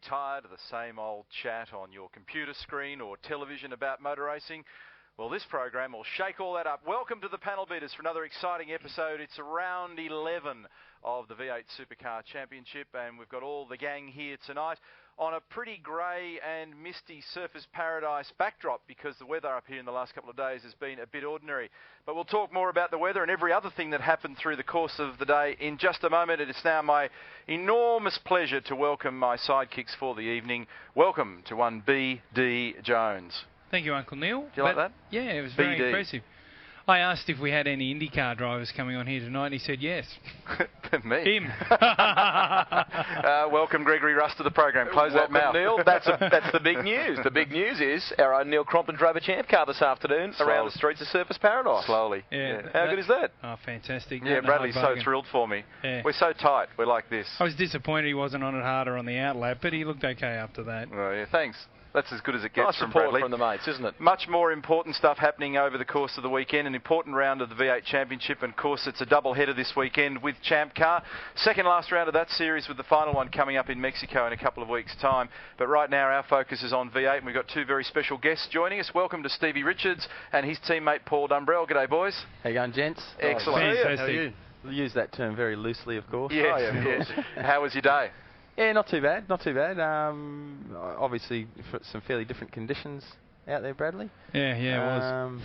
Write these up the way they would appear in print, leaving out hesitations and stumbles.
tired of the same old chat on your computer screen or television about motor racing? Well, this program will shake all that up. Welcome to the Panel Beaters for another exciting episode. It's round 11 of the V8 Supercar Championship, and we've got all the gang here tonight on a pretty grey and misty surface paradise backdrop because the weather up here in the last couple of days has been a bit ordinary. But we'll talk more about the weather and every other thing that happened through the course of the day in just a moment. It's now my enormous pleasure to welcome my sidekicks for the evening. Welcome to one B.D. Jones. Thank you, Uncle Neil. Do you like that? Yeah, it was very impressive. I asked if we had any IndyCar drivers coming on here tonight, and he said yes. Me? Him. Welcome, Gregory Russ, to the program. Close that mouth. Neil. That's the big news. The big news is our own Neil Crompton drove a champ car this afternoon around the streets of Surface Paradise. Slowly. Yeah. How good is that? Oh, fantastic. Yeah, Bradley's so thrilled for me. Yeah. We're so tight. We're like this. I was disappointed he wasn't on it harder on the outlap, but he looked okay after that. Oh, yeah, thanks. That's as good as it gets Nice from support Bradley. from the mates, isn't it? Much more important stuff happening over the course of the weekend. An important round of the V8 Championship, and of course it's a double header this weekend with Champ Car. Second last round of that series with the final one coming up in Mexico in a couple of weeks' time. But right now our focus is on V8, and we've got two very special guests joining us. Welcome to Stevie Richards and his teammate Paul Dumbrell. G'day, boys. How you going, gents? Excellent. Fantastic. How are you? We'll use that term very loosely, of course. Yes, Oh, yeah, of yes. How was your day? Yeah, not too bad, not too bad. Obviously, some fairly different conditions out there, Bradley. Yeah, it was.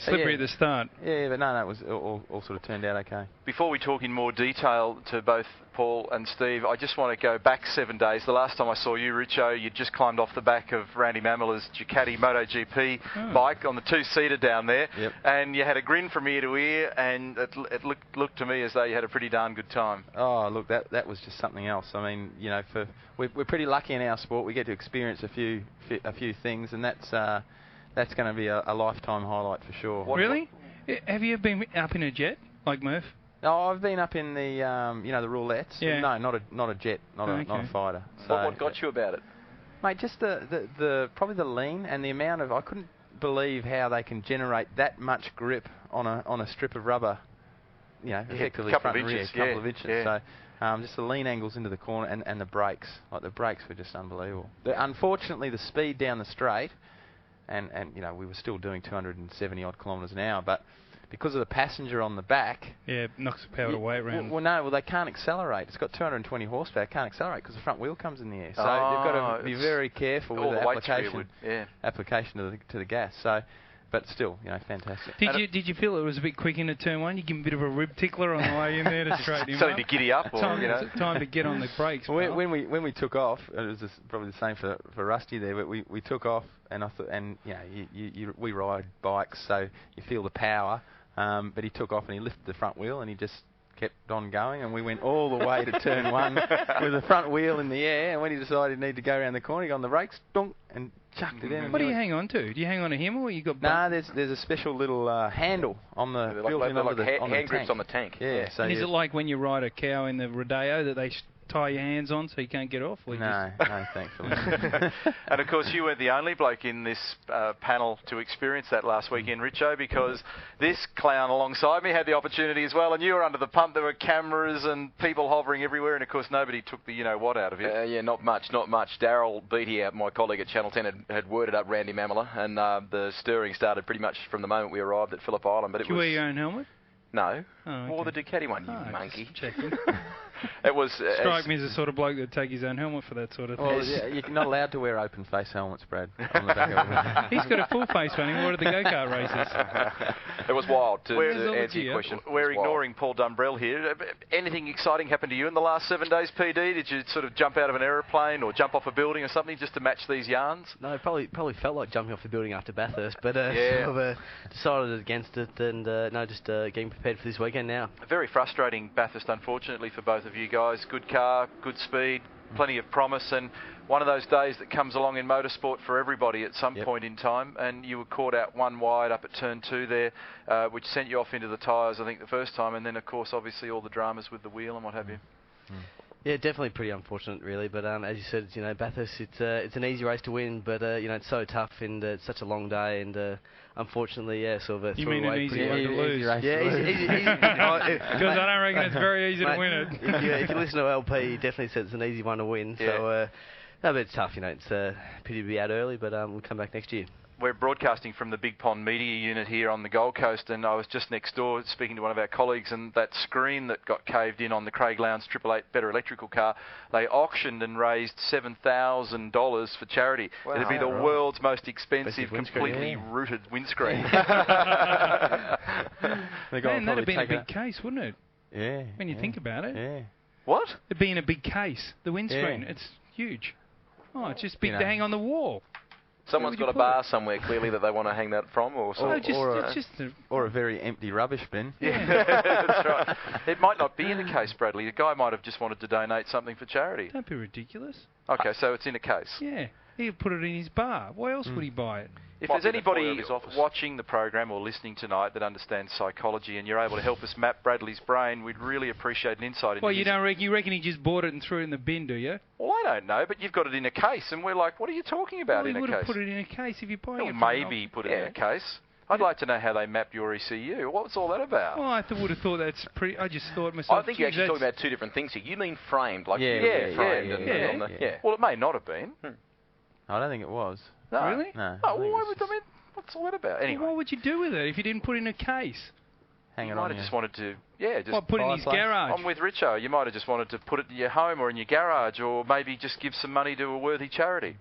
Slippery at the start. Yeah, but no, it was all sort of turned out okay. Before we talk in more detail to both Paul and Steve, I just want to go back 7 days. The last time I saw you, Richo, you'd just climbed off the back of Randy Mamela's Ducati MotoGP bike on the two-seater down there, Yep. and you had a grin from ear to ear, and it looked to me as though you had a pretty darn good time. Oh, look, that was just something else. I mean, you know, we're pretty lucky in our sport. We get to experience a few things, and that's going to be a lifetime highlight for sure. Really? Have you been up in a jet, like Murph? No, I've been up in the the roulettes. Yeah. No, not a jet, not a fighter. So, What got you about it? mate, just the probably the lean and the amount of, I couldn't believe how they can generate that much grip on a strip of rubber. You know, effectively couple front of and rear, inches, couple of inches. yeah. So just the lean angles into the corner and the brakes. Like the brakes were just unbelievable. Unfortunately, the speed down the straight, and you know, we were still doing 270 odd kilometres an hour, but because of the passenger on the back, Yeah, it knocks the power away around. well, they can't accelerate. It's got 220 horsepower. It can't accelerate because the front wheel comes in the air. So Oh, they've got to be very careful all with the the weight to application. yeah. Application to the gas. So, but still, you know, fantastic. Did you feel it was a bit quick into turn one? You give him a bit of a rib tickler on the way in there to straighten him Something up? to giddy up, or Time to get on the brakes. When we took off, it was probably the same for Rusty there. But we took off, and I thought, and you know, we ride bikes, so you feel the power. But he took off and he lifted the front wheel and he just kept on going, and we went all the way to turn one with the front wheel in the air. And when he decided he needed to go around the corner, he got on the brakes, donk, and chucked it in. What do you hang on to? Do you hang on to him, or you got? Nah, there's a special little handle on the hand grips on the tank. Yeah. So And is it like when you ride a cow in the rodeo that they tie your hands on so you can't get off? No, thankfully. And of course, you weren't the only bloke in this panel to experience that last weekend, Richo, because this clown alongside me had the opportunity as well, and you were under the pump. There were cameras and people hovering everywhere, and of course nobody took the you-know-what out of it. Yeah, not much. Darryl Beattie, my colleague at Channel 10, had worded up Randy Mamela, and the stirring started pretty much from the moment we arrived at Phillip Island. But Did you wear your own helmet? No. Oh, okay. Wore the Ducati one, you monkey. Just checking. It was Strike me as the sort of bloke that'd take his own helmet for that sort of thing. Well, yeah, you're not allowed to wear open face helmets, Brad. On the back of it. He's got a full face on him. What are the go-kart races? It was wild to answer yeah. your question. We're ignoring Paul Dumbrell here. Anything exciting happened to you in the last 7 days, PD? Did you sort of jump out of an aeroplane or jump off a building or something just to match these yarns? No, probably felt like jumping off the building after Bathurst, but Yeah. sort of, decided against it, and just getting prepared for this weekend now. Very frustrating Bathurst, unfortunately, for both of you guys. Good car, good speed, plenty of promise, and one of those days that comes along in motorsport for everybody at some point in time, and you were caught out one wide up at turn 2 there, which sent you off into the tyres, I think, the first time, and then, of course, obviously all the dramas with the wheel and what have you. Yeah, definitely pretty unfortunate, really. But as you said, you know, Bathurst, it's an easy race to win, but you know, it's so tough and it's such a long day, and unfortunately, yeah, sort of. You mean an easy one to lose? Yeah, easy. Because I don't reckon it's very easy to win it. If you listen to LP, he definitely said it's an easy one to win. Yeah. So. No, but it's tough, It's a pity to be out early, but we'll come back next year. We're broadcasting from the Big Pond Media Unit here on the Gold Coast, and I was just next door speaking to one of our colleagues, and that screen that got caved in on the Craig Lowndes 888 Better electrical car, they auctioned and raised $7,000 for charity. Wow. It'd be the world's most expensive, completely rooted windscreen. Man, that'd be in a big case, wouldn't it? Yeah. When you think about it. Yeah. What? It'd be in a big case, the windscreen. Yeah. It's huge. Oh, it's just big to hang on the wall. Someone's got a bar somewhere, clearly, that they want to hang that from, or a very empty rubbish bin. Yeah, that's right. It might not be in a case, Bradley. The guy might have just wanted to donate something for charity. Don't be ridiculous. Okay, so it's in a case. Yeah, he'd put it in his bar. Why else would he buy it? If there's anybody watching the program or listening tonight that understands psychology and you're able to help us map Bradley's brain, we'd really appreciate an insight into Well, you reckon he just bought it and threw it in the bin, do you? Well, I don't know, but you've got it in a case, and we're like, what are you talking about in a case? He would have put it in a case if you're buying it. Maybe put it in a case. I'd like to know how they mapped your ECU. What's all that about? Well, I would have thought that's pretty... I just thought myself... I think you're actually talking about two different things here. You mean framed, like framed. Well, it may not have been. I don't think it was. No. Really? No. Oh, what's all that about? Anyway. Well, what would you do with it if you didn't put it in a case? Hang you on. might have just wanted to, put it in his garage. I'm with Richo. You might have just wanted to put it in your home or in your garage, or maybe just give some money to a worthy charity.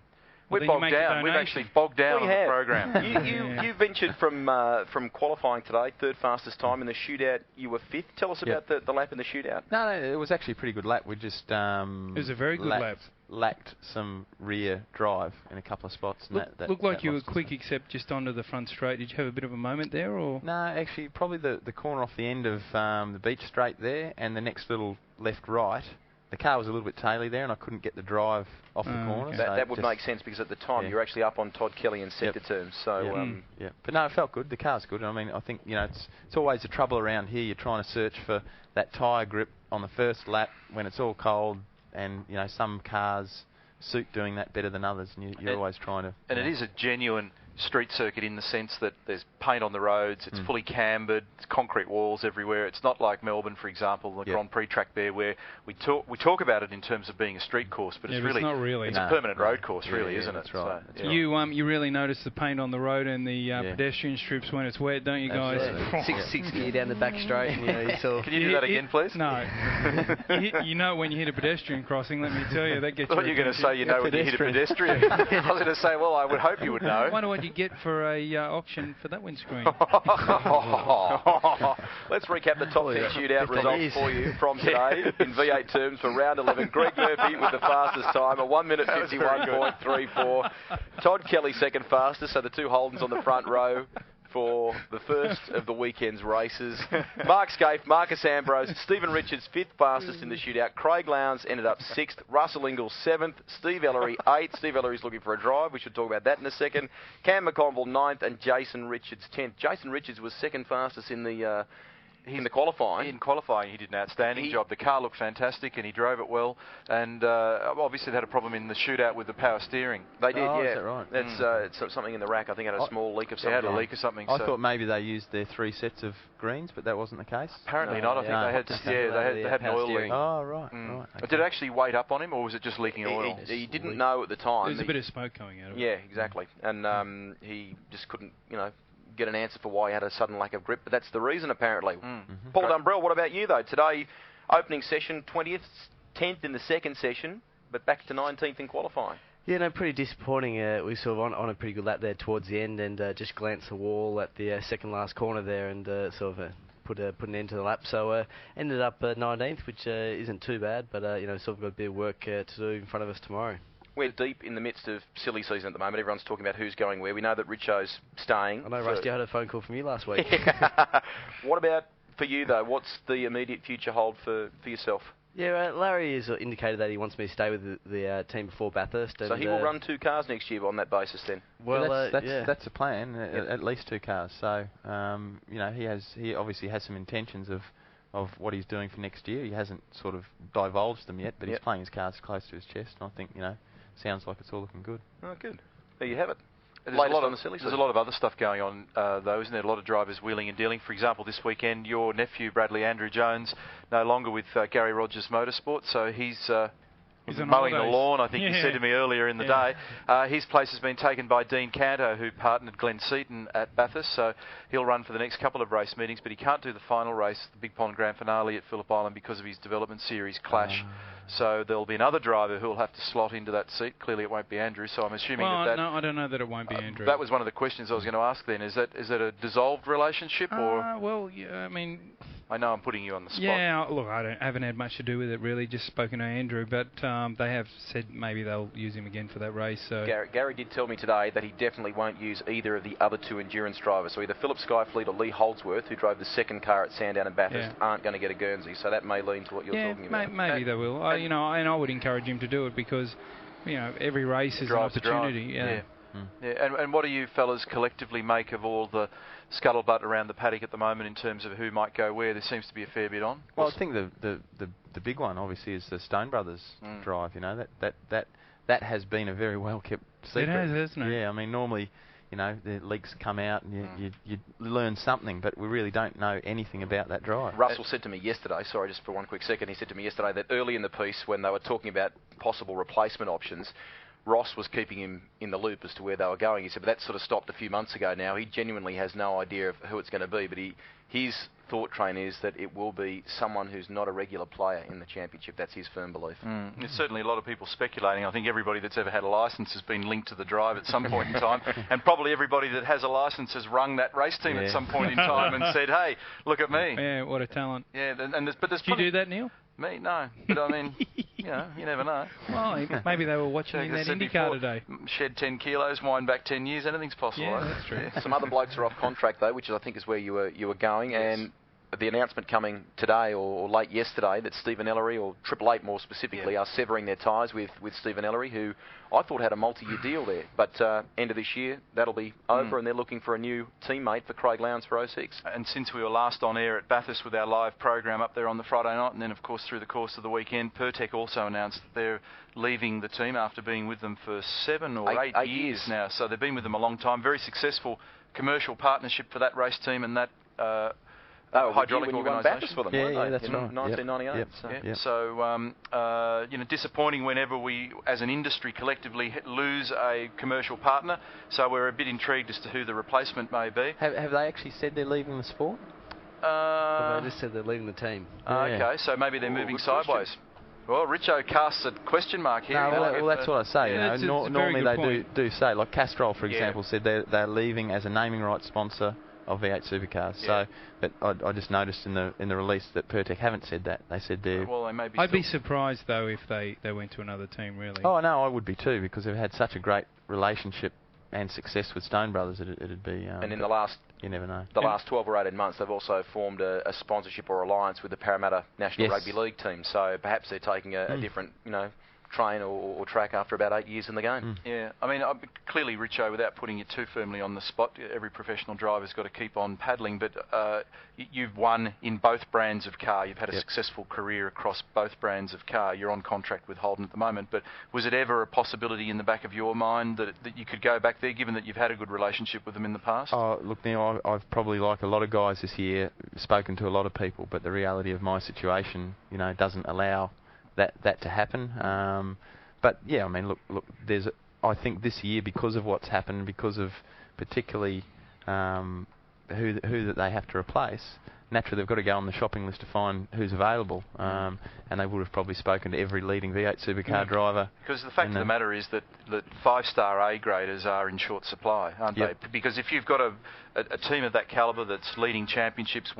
Well, We're bogged down. We've actually bogged down on the program. You ventured from qualifying today, third fastest time in the shootout. You were fifth. Tell us about the lap in the shootout. No, it was actually a pretty good lap. We just it was a very good lap. Lacked some rear drive in a couple of spots. Looked like you were quick, except just onto the front straight. Did you have a bit of a moment there, or? No, actually, probably the corner off the end of the beach straight there, and the next little left-right. The car was a little bit taily there, and I couldn't get the drive off the corner. Okay. That would make sense because at the time you were actually up on Todd Kelly in sector terms. So but no, it felt good. The car's good. I mean, I think it's always the trouble around here. You're trying to search for that tyre grip on the first lap when it's all cold, and some cars suit doing that better than others, and you're always trying to. And it is a genuine street circuit in the sense that there's paint on the roads, it's fully cambered, it's concrete walls everywhere. It's not like Melbourne, for example, the Grand Prix track there, where we talk about it in terms of being a street course, but it's not really. It's a permanent road course, really, isn't it? That's right. So, you really notice the paint on the road and the pedestrian strips when it's wet, don't you guys? 6 gear down the back straight. Can you do that again, please? No. you know when you hit a pedestrian crossing, let me tell you, that gets. I thought you were going to say you know when you hit a pedestrian. I was going to say, well, I would hope you would know. I wonder what you get for a auction for that windscreen. Let's recap the top 10 shootout results for you from today in V8 terms for round 11. Greg Murphy with the fastest time, a 1 minute 51.34. Todd Kelly second fastest, so the two Holdens on the front row for the first of the weekend's races. Mark Scaife, Marcus Ambrose, Stephen Richards fifth fastest in the shootout. Craig Lowndes ended up sixth. Russell Ingall seventh. Steve Ellery eighth. Steve Ellery's looking for a drive. We should talk about that in a second. Cam McConville ninth and Jason Richards 10th. Jason Richards was second fastest in the qualifying. In qualifying, he did an outstanding job. The car looked fantastic, and he drove it well. And obviously, they had a problem in the shootout with the power steering. They did, Is that right? That's it's something in the rack. I think it had a small leak of something. It had a leak or something. I thought maybe they used their 3 sets of greens, but that wasn't the case. Apparently not. I think they had an oil leak. Oh, right. Right. Okay. Did it actually wait up on him, or was it just leaking oil? He didn't know at the time. There's a bit of smoke coming out of it. Yeah, exactly. And he just couldn't, get an answer for why he had a sudden lack of grip, but that's the reason apparently. Paul Dumbrell, what about you though? Today, opening session, 20th, 10th in the second session, but back to 19th in qualifying. Yeah, no, pretty disappointing. We sort of on a pretty good lap there towards the end, and just glanced the wall at the second last corner there, and sort of put an end to the lap. So ended up 19th, which isn't too bad, but sort of got a bit of work to do in front of us tomorrow. We're deep in the midst of silly season at the moment. Everyone's talking about who's going where. We know that Richo's staying. I know, Rusty, I had a phone call from you last week. What about for you, though? What's the immediate future hold for yourself? Yeah, Larry has indicated that he wants me to stay with the team before Bathurst. So he will run 2 cars next year on that basis then? Well, that's a plan, at least 2 cars. So, he obviously has some intentions of what he's doing for next year. He hasn't sort of divulged them yet, but he's playing his cards close to his chest, and I think, sounds like it's all looking good. Oh, good. There you have it. There's a lot of other stuff going on, though, isn't there? A lot of drivers wheeling and dealing. For example, this weekend, your nephew, Bradley Andrew Jones, no longer with Gary Rogers Motorsport, so he's He's on mowing the holidays. lawn, I think you said to me earlier in the day. His place has been taken by Dean Canto, who partnered Glenn Seaton at Bathurst, so he'll run for the next couple of race meetings, but he can't do the final race, the Big Pond Grand Finale at Phillip Island, because of his development series clash. So there'll be another driver who'll have to slot into that seat. Clearly it won't be Andrew, so I'm assuming that... No, I don't know that it won't be Andrew. That was one of the questions I was going to ask then. Is that a dissolved relationship, or...? Well, yeah, I mean... I know I'm putting you on the spot. Yeah, look, I haven't had much to do with it really, just spoken to Andrew, but they have said maybe they'll use him again for that race. So Gary did tell me today that he definitely won't use either of the other two endurance drivers. So either Philip Skyfleet or Lee Holdsworth, who drove the second car at Sandown and Bathurst, aren't going to get a Guernsey. So that may lean to what you're talking about. Maybe they will. And I would encourage him to do it because, every race is an opportunity. Yeah. And what do you fellas collectively make of all the scuttlebutt around the paddock at the moment in terms of who might go where? There seems to be a fair bit on. Well, I think the big one obviously is the Stone Brothers drive. That has been a very well kept secret. It has, hasn't it? Yeah, I mean normally, the leaks come out and you learn something, but we really don't know anything about that drive. Russell said to me yesterday, sorry, just for one quick second, he said to me yesterday that early in the piece when they were talking about possible replacement options, Ross was keeping him in the loop as to where they were going. He said, but that sort of stopped a few months ago now. He genuinely has no idea of who it's going to be, but his thought train is that it will be someone who's not a regular player in the championship. That's his firm belief. There's certainly a lot of people speculating. I think everybody that's ever had a licence has been linked to the drive at some point in time, and probably everybody that has a licence has rung that race team at some point in time and said, hey, look at me. Yeah, what a talent. Yeah, but there's Did you do that, Neil? Me? No. But I mean, you never know. Well, maybe they were watching in that IndyCar today. Shed 10 kilos, wind back 10 years, anything's possible. Yeah, right? that's true. Some other blokes are off contract though, which I think is where you were going, and the announcement coming today or late yesterday that Stephen Ellery, or Triple Eight more specifically, are severing their ties with Stephen Ellery, who I thought had a multi-year deal there. But end of this year, that'll be over, and they're looking for a new teammate for Craig Lowndes for 06. And since we were last on air at Bathurst with our live program up there on the Friday night, and then of course through the course of the weekend, Pertec also announced that they're leaving the team after being with them for 7 or 8 years now. So they've been with them a long time. Very successful commercial partnership for that race team and that hydraulic organisation. For them, that's right. 1998. So disappointing whenever we, as an industry, collectively lose a commercial partner. So we're a bit intrigued as to who the replacement may be. Have they actually said they're leaving the sport? They just said they're leaving the team. Okay, so maybe they're moving sideways. Well, Richo casts a question mark here. No, well, that's what I say. Yeah, normally they point. do say, like Castrol, for example, said they're leaving as a naming rights sponsor of V8 Supercars. So, but I just noticed in the release that Pertec haven't said that. They said they're... Well, they may be. I'd be surprised though if they went to another team, really. Oh no, I would be too, because they've had such a great relationship and success with Stone Brothers. It'd be. And in the last, you never know. The last 12 or 18 months, they've also formed a sponsorship or alliance with the Parramatta National Rugby League team. So perhaps they're taking a different, train or track after about 8 years in the game. Yeah, I mean, clearly, Richo, without putting you too firmly on the spot, every professional driver's got to keep on paddling, but you've won in both brands of car. You've had a successful career across both brands of car. You're on contract with Holden at the moment, but was it ever a possibility in the back of your mind that you could go back there, given that you've had a good relationship with them in the past? Oh, look, Neil, I've probably, like a lot of guys this year, spoken to a lot of people, but the reality of my situation, doesn't allow that to happen. But yeah, I mean, look. I think this year, because of what's happened, because of particularly who that they have to replace, naturally they've got to go on the shopping list to find who's available. And they would have probably spoken to every leading V8 Supercar driver. Because the fact of the matter is that 5-star A graders are in short supply, aren't they? Because if you've got a team of that calibre that's leading championships,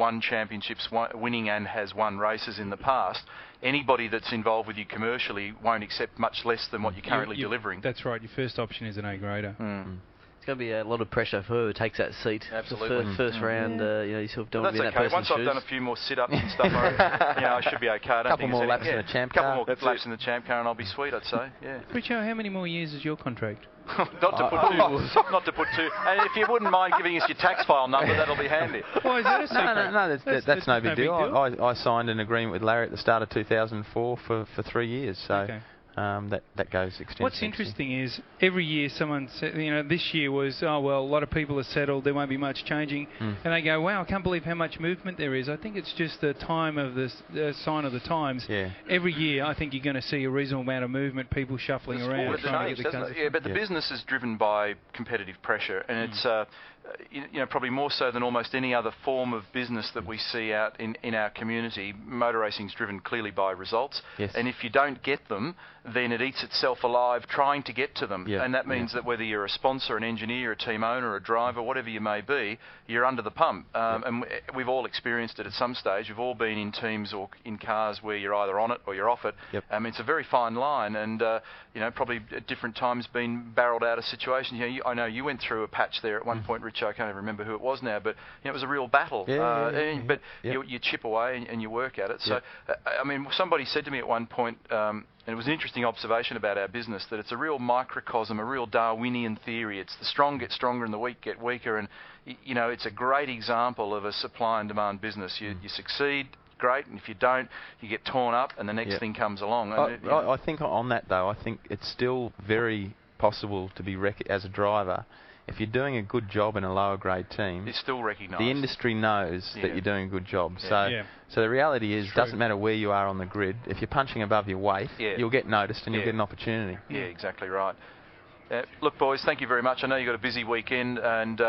winning and has won races in the past, anybody that's involved with you commercially won't accept much less than what you're currently delivering. That's right. Your first option is an A grader. It's going to be a lot of pressure for whoever takes that seat. Absolutely. First round, you sort of don't want to be in that okay. person's Once I've shoes. done a few more sit-ups and stuff, I should be okay. Couple more laps in the champ car. Couple more laps in the champ car and I'll be sweet, I'd say. Yeah. Richo, how many more years is your contract? Not to put two. And if you wouldn't mind giving us your tax file number, that'll be handy. Why is that a secret? No, that's no big deal. I signed an agreement with Larry at the start of 2004 for 3 years. So, that goes extensively. What's interesting is every year someone said, this year was, a lot of people are settled, there won't be much changing, and they go, wow, I can't believe how much movement there is. I think it's just the time of the sign of the times. Yeah. Every year, I think you're going to see a reasonable amount of movement, people shuffling around. But the business is driven by competitive pressure, and it's probably more so than almost any other form of business that we see out in our community. Motor racing is driven clearly by results, and if you don't get them, then it eats itself alive trying to get to them. And that means that whether you're a sponsor, an engineer, a team owner, a driver, whatever you may be, you're under the pump. And we've all experienced it at some stage. We've all been in teams or in cars where you're either on it or you're off it. It's a very fine line, and probably at different times been barreled out of situations. I know you went through a patch there at one point, Rich. I can't even remember who it was now, but it was a real battle. But you chip away and you work at it. So, somebody said to me at one point, and it was an interesting observation about our business, that it's a real microcosm, a real Darwinian theory. It's the strong get stronger and the weak get weaker, and it's a great example of a supply and demand business. You succeed, great, and if you don't, you get torn up, and the next thing comes along. I think on that though, I think it's still very possible to be as a driver. If you're doing a good job in a lower grade team, it's still recognised. The industry knows that you're doing a good job. So the reality is, it doesn't matter where you are on the grid. If you're punching above your weight, you'll get noticed and you'll get an opportunity. Yeah, exactly right. Look, boys, thank you very much. I know you've got a busy weekend and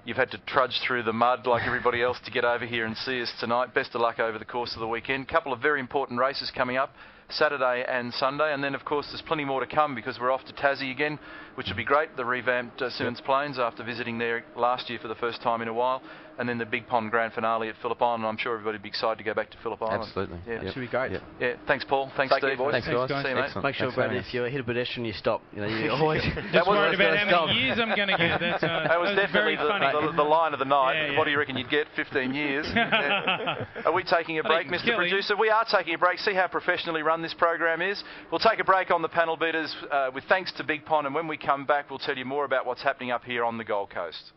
you've had to trudge through the mud like everybody else to get over here and see us tonight. Best of luck over the course of the weekend. A couple of very important races coming up, Saturday and Sunday, and then of course there's plenty more to come because we're off to Tassie again, which would be great, the revamped Simmons Plains after visiting there last year for the first time in a while, and then the Big Pond Grand Finale at Phillip Island. I'm sure everybody would be excited to go back to Phillip Island. Absolutely. Yeah, Should be great. Yeah, thanks Paul, thanks Steve. Thanks guys. See you, mate. Make sure, Brad, if you hit a pedestrian, you stop. You always Just worried about how many years I'm going to get. That was definitely the line of the night. What do you reckon you'd get? 15 years. Are we taking a break, Mr. Producer? We are taking a break. See how professionally run this program is. We'll take a break on the panel beaters with thanks to Big Pond, and when we come back, we'll tell you more about what's happening up here on the Gold Coast.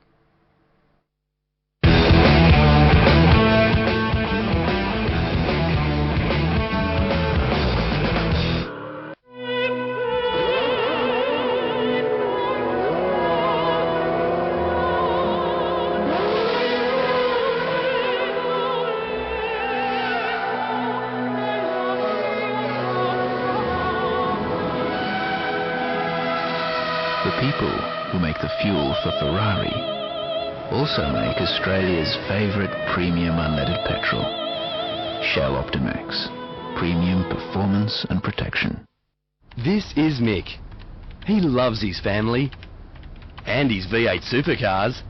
The people who make the fuel for Ferrari also make Australia's favourite premium unleaded petrol, Shell Optimax. Premium performance and protection. This is Mick. He loves his family and his V8 Supercars.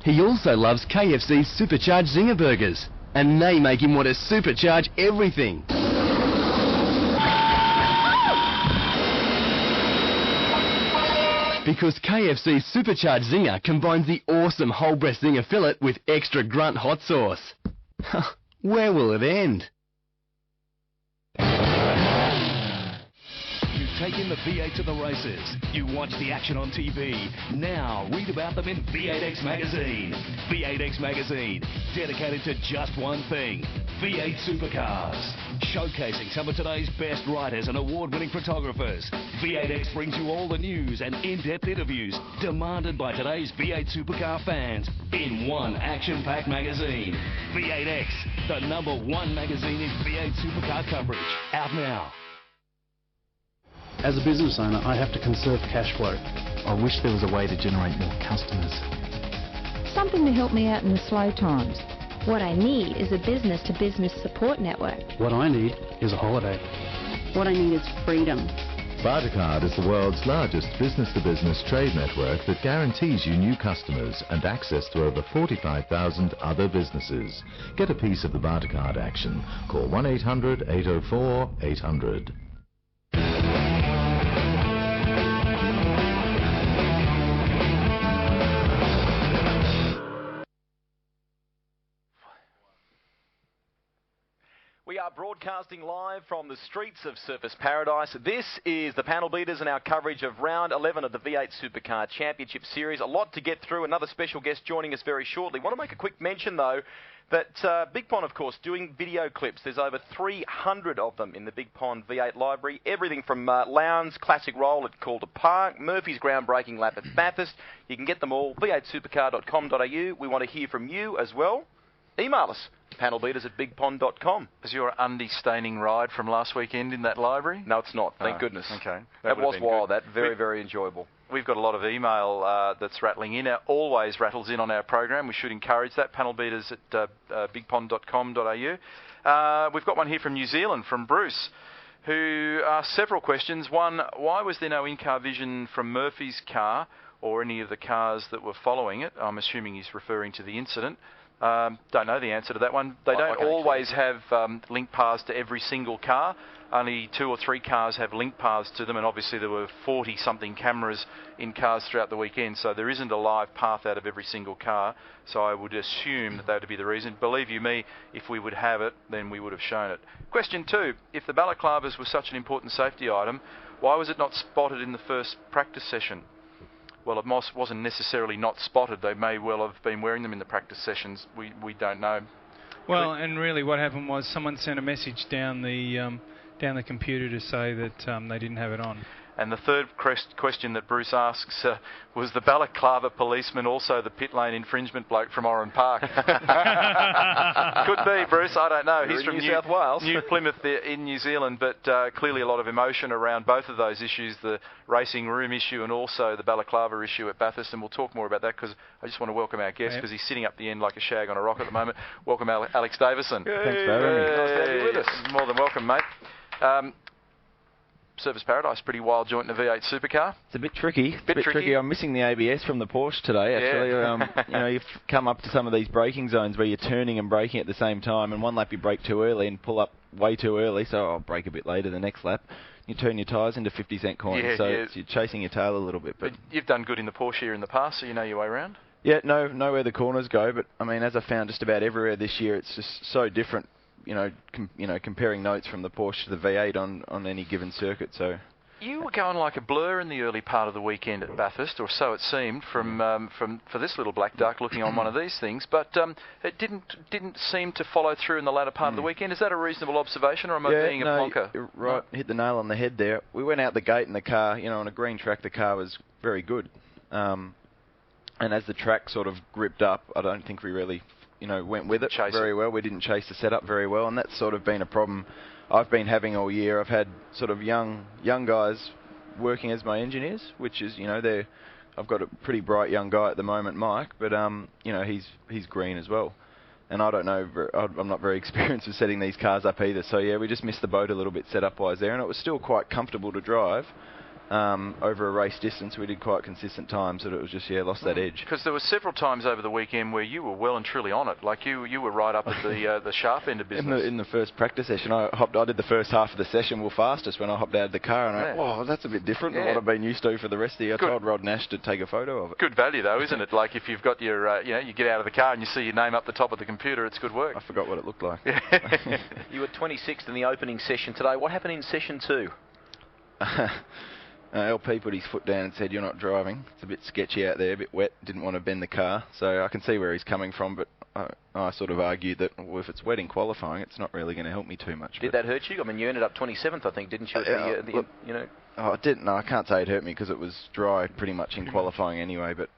He also loves KFC's supercharged Zinger burgers, and they make him want to supercharge everything. Because KFC's Supercharged Zinger combines the awesome whole breast Zinger fillet with extra grunt hot sauce. Where will it end? You've taken the V8 to the races. You watch the action on TV. Now read about them in V8X Magazine. V8X Magazine, dedicated to just one thing, V8 Supercars. Showcasing some of today's best writers and award-winning photographers, V8X brings you all the news and in-depth interviews demanded by today's V8 Supercar fans in one action-packed magazine. V8X, the #1 magazine in V8 Supercar coverage. Out now. As a business owner, I have to conserve cash flow. I wish there was a way to generate more customers. Something to help me out in the slow times. What I need is a business-to-business support network. What I need is a holiday. What I need is freedom. Bartercard is the world's largest business-to-business trade network that guarantees you new customers and access to over 45,000 other businesses. Get a piece of the Bartercard action. Call 1-800-804-800. We are broadcasting live from the streets of Surfers Paradise. This is the Panel Beaters and our coverage of round 11 of the V8 Supercar Championship Series. A lot to get through. Another special guest joining us very shortly. Want to make a quick mention, though, that Big Pond, of course, doing video clips. There's over 300 of them in the Big Pond V8 library. Everything from Lowndes' classic roll at Calder Park, Murphy's groundbreaking lap at Bathurst. You can get them all, v8supercar.com.au. We want to hear from you as well. Email us, panelbeaters@bigpond.com. Is your undie-staining ride from last weekend in that library? No, it's not. Thank goodness. Okay. That was wild. That very enjoyable. We've got a lot of email that's rattling in. Always rattles in on our program. We should encourage that. panelbeaters@bigpond.com.au. We've got one here from New Zealand, from Bruce, who asked several questions. One, why was there no in-car vision from Murphy's car or any of the cars that were following it? I'm assuming he's referring to the incident. Don't know the answer to that one. They don't always have link paths to every single car. Only 2 or 3 cars have link paths to them, and obviously there were 40-something cameras in cars throughout the weekend, so there isn't a live path out of every single car. So I would assume that would be the reason. Believe you me, if we would have it, then we would have shown it. Question 2, if the balaclavas were such an important safety item, why was it not spotted in the first practice session? Well, it wasn't necessarily not spotted. They may well have been wearing them in the practice sessions. We don't know. Well, and really what happened was someone sent a message down the computer to say that they didn't have it on. And the third question that Bruce asks, was the balaclava policeman also the pit lane infringement bloke from Oran Park? Could be, Bruce, I don't know. He's from New South Wales. New Plymouth in New Zealand, but clearly a lot of emotion around both of those issues, the racing room issue and also the balaclava issue at Bathurst, and we'll talk more about that because I just want to welcome our guest because he's sitting up the end like a shag on a rock at the moment. Welcome, Alex Davison. Thanks for having me. Nice to have you with us. More than welcome, mate. Surfers Paradise, pretty wild joint in a V8 Supercar. It's a bit tricky. I'm missing the ABS from the Porsche today, actually. Yeah. You've come up to some of these braking zones where you're turning and braking at the same time, and one lap you brake too early and pull up way too early, so I'll brake a bit later the next lap. You turn your tyres into 50-cent corners, you're chasing your tail a little bit. But you've done good in the Porsche here in the past, so you know your way around? Yeah, know where the corners go, but, I mean, as I found just about everywhere this year, it's just so different, comparing notes from the Porsche to the V8 on any given circuit, so... You were going like a blur in the early part of the weekend at Bathurst, or so it seemed, for this little black duck looking on one of these things. But it didn't seem to follow through in the latter part of the weekend. Is that a reasonable observation, or am I being a plonker? Right, hit the nail on the head there. We went out the gate in the car, on a green track. The car was very good, and as the track sort of gripped up, I don't think we really, went with it very well. We didn't chase the setup very well, and that's sort of been a problem I've been having all year. I've had sort of young guys working as my engineers, which is, I've got a pretty bright young guy at the moment, Mike, but he's green as well, and I don't know, I'm not very experienced with setting these cars up either. So yeah, we just missed the boat a little bit setup wise there, and it was still quite comfortable to drive. Over a race distance, we did quite consistent times, but it was just, lost that edge. Because there were several times over the weekend where you were well and truly on it, like you were right up at the sharp end of business. In the first practice session, I did the first half of the session fastest when I hopped out of the car, and I went, that's a bit different than what I've been used to for the rest of the year. I told Rod Nash to take a photo of it. Good value though, isn't it? Like if you've got your, you get out of the car and you see your name up the top of the computer, it's good work. I forgot what it looked like. You were 26th in the opening session today. What happened in session 2? LP put his foot down and said, "You're not driving. It's a bit sketchy out there, a bit wet. Didn't want to bend the car." So I can see where he's coming from, but I sort of argued that if it's wet in qualifying, it's not really going to help me too much. Did that hurt you? I mean, you ended up 27th, I think, didn't you? It didn't. No, I can't say it hurt me because it was dry pretty much in qualifying anyway. But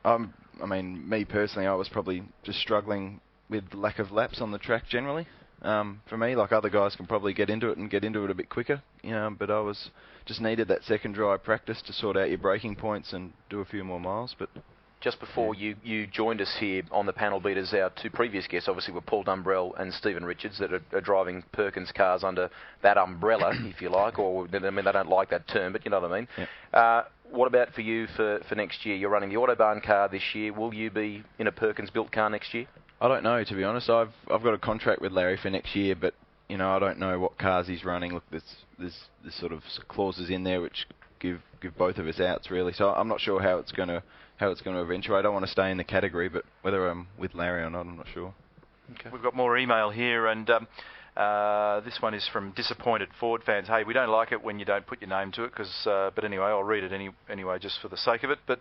me personally, I was probably just struggling with lack of laps on the track generally. For me, like other guys can probably get into it a bit quicker, but I just needed that second dry practice to sort out your braking points and do a few more miles. But just before you joined us here on the Panel Beaters, our 2 previous guests obviously were Paul Dumbrell and Stephen Richards, that are driving Perkins cars under that umbrella, if you like, or they don't like that term, but you know what I mean. Yeah. What about for you for next year? You're running the Autobahn car this year. Will you be in a Perkins built car next year? I don't know, to be honest. I've got a contract with Larry for next year, but I don't know what cars he's running. Look, there's sort of clauses in there which give both of us outs really. So I'm not sure how it's going to eventuate. I don't want to stay in the category, but whether I'm with Larry or not, I'm not sure. Okay. We've got more email here, and This one is from disappointed Ford fans. Hey, we don't like it when you don't put your name to it, but anyway, I'll read it anyway just for the sake of it. But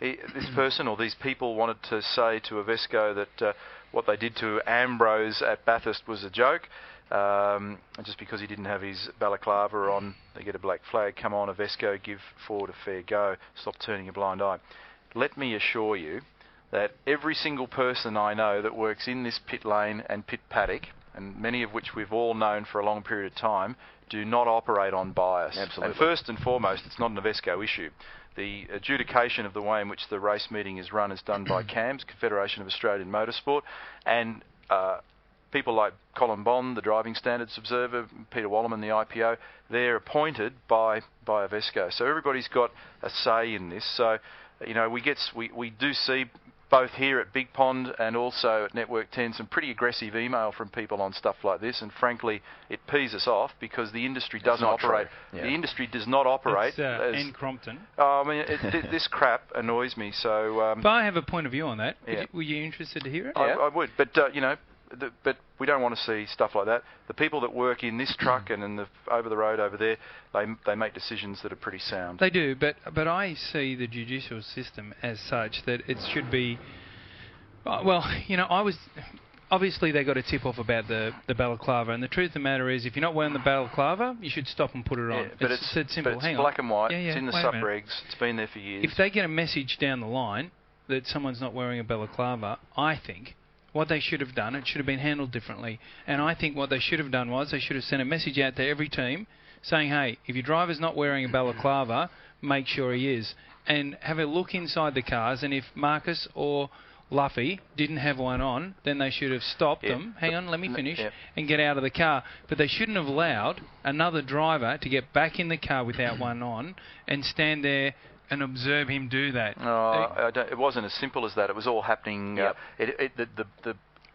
this person or these people wanted to say to Avesco that what they did to Ambrose at Bathurst was a joke. Just because he didn't have his balaclava on, they get a black flag. Come on, Avesco, give Ford a fair go. Stop turning a blind eye. Let me assure you that every single person I know that works in this pit lane and pit paddock, and many of which we've all known for a long period of time, do not operate on bias. Absolutely. And first and foremost, it's not an Avesco issue. The adjudication of the way in which the race meeting is run is done by CAMS, Confederation of Australian Motorsport, and people like Colin Bond, the Driving Standards Observer, Peter Wallerman, the IPO, they're appointed by Avesco. So everybody's got a say in this. So, you know, we do see both here at Big Pond and also at Network 10 some pretty aggressive email from people on stuff like this, and frankly it pees us off because the industry doesn't operate. Yeah. The industry does not operate. It's Neil Crompton. I mean, this crap annoys me. So, but I have a point of view on that. Yeah. Were you interested to hear it? I would, but you know, but we don't want to see stuff like that. The people that work in this truck and in the over the road over there, they make decisions that are pretty sound. They do, but I see the judicial system as such that it should be. Well, you know, obviously they got a tip off about the balaclava, and the truth of the matter is, if you're not wearing the balaclava, you should stop and put it on. Yeah, but it's simple. But it's black and white. Yeah, it's in the sub-regs. It's been there for years. If they get a message down the line that someone's not wearing a balaclava, I think what they should have done, it should have been handled differently. And I think what they should have done was they should have sent a message out to every team saying, hey, if your driver's not wearing a balaclava, make sure he is. And have a look inside the cars, and if Marcus or Luffy didn't have one on, then they should have stopped them. Hang on, let me finish. And get out of the car. But they shouldn't have allowed another driver to get back in the car without one on and stand there and observe him do that. It wasn't as simple as that. It was all happening.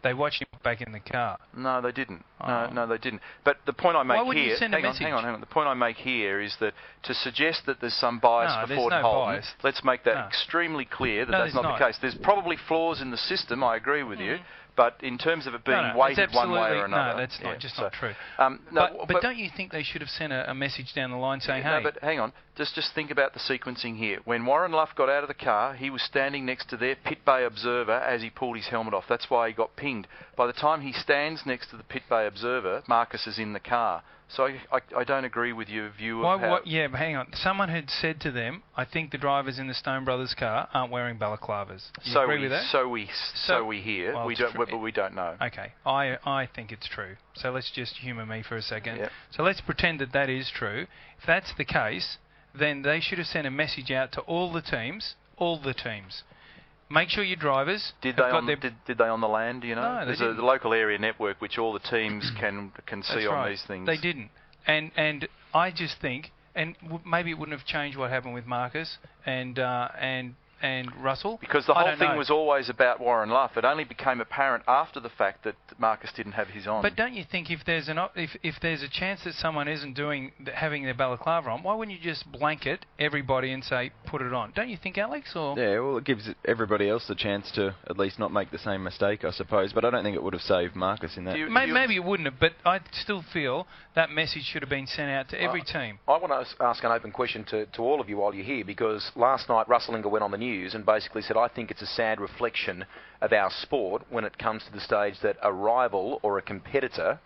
They watched him back in the car. No, they didn't. No, they didn't. But the point I make Why wouldn't here... you send a message? Hang on. The point I make here is that to suggest that there's some bias for Ford Holden, let's make that extremely clear that that's not the case. There's probably flaws in the system, I agree with you, but in terms of it being weighted one way or another... No, that's not true. But don't you think they should have sent a message down the line saying, hey... No, but hang on. Just think about the sequencing here. When Warren Luff got out of the car, he was standing next to their pit bay observer as he pulled his helmet off. That's why he got pinged. By the time he stands next to the pit bay observer, Marcus is in the car. So I don't agree with your view of how... Yeah, but hang on. Someone had said to them, I think the drivers in the Stone Brothers car aren't wearing balaclavas. You agree with that? So we hear. Well, but we don't know. Okay. I think it's true. So let's just humour me for a second. Yep. So let's pretend that is true. If that's the case, then they should have sent a message out to all the teams. Make sure your drivers did they on the land? You know, no, there's a local area network which all the teams can see on these things. They didn't, and I just think, and maybe it wouldn't have changed what happened with Marcus and Russell. Because the whole thing was always about Warren Luff. It only became apparent after the fact that Marcus didn't have his on. But don't you think if there's if there's a chance that someone isn't having their balaclava on, why wouldn't you just blanket everybody and say put it on? Don't you think, Alex? Or yeah, well, it gives everybody else the chance to at least not make the same mistake, I suppose. But I don't think it would have saved Marcus in that. Maybe it wouldn't have, but I still feel that message should have been sent out to every team. I want to ask an open question to all of you while you're here, because last night Russell Ingall went on the news and basically said, I think it's a sad reflection of our sport when it comes to the stage that a rival or a competitor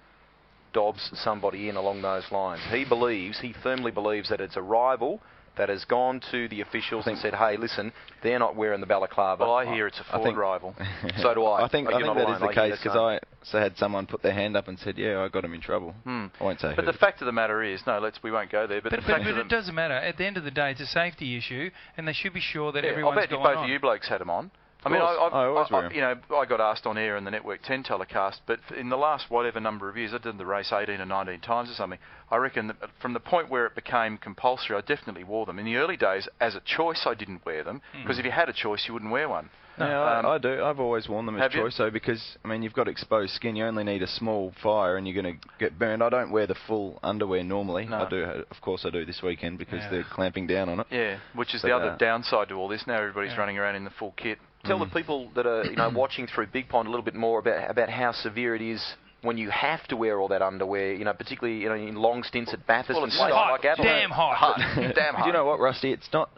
dobs somebody in along those lines. He firmly believes that it's a rival that has gone to the officials and said, hey, listen, they're not wearing the balaclava. Well, I hear it's a Ford rival. So do I. I think that is the case, because I also had someone put their hand up and said, yeah, I got him in trouble. I won't say But the fact of the matter is, we won't go there. But it doesn't matter. At the end of the day, it's a safety issue, and they should be sure that everyone's going on. I bet both of you blokes had them on. I mean, I got asked on air in the Network 10 telecast, but in the last whatever number of years, I did the race 18 or 19 times or something. I reckon that from the point where it became compulsory, I definitely wore them. In the early days, as a choice, I didn't wear them, because if you had a choice, you wouldn't wear one. Yeah, I do. I've always worn them as choice, though, because, I mean, you've got exposed skin. You only need a small fire and you're going to get burned. I don't wear the full underwear normally. No. I do. Of course I do this weekend, because they're clamping down on it. Yeah, which is the other downside to all this. Now everybody's running around in the full kit. Tell the people that are watching through Big Pond a little bit more about how severe it is when you have to wear all that underwear, particularly in long stints at Bathurst and places hot, like Adelaide. damn hot. Damn hot. Do you know what, Rusty? It's not.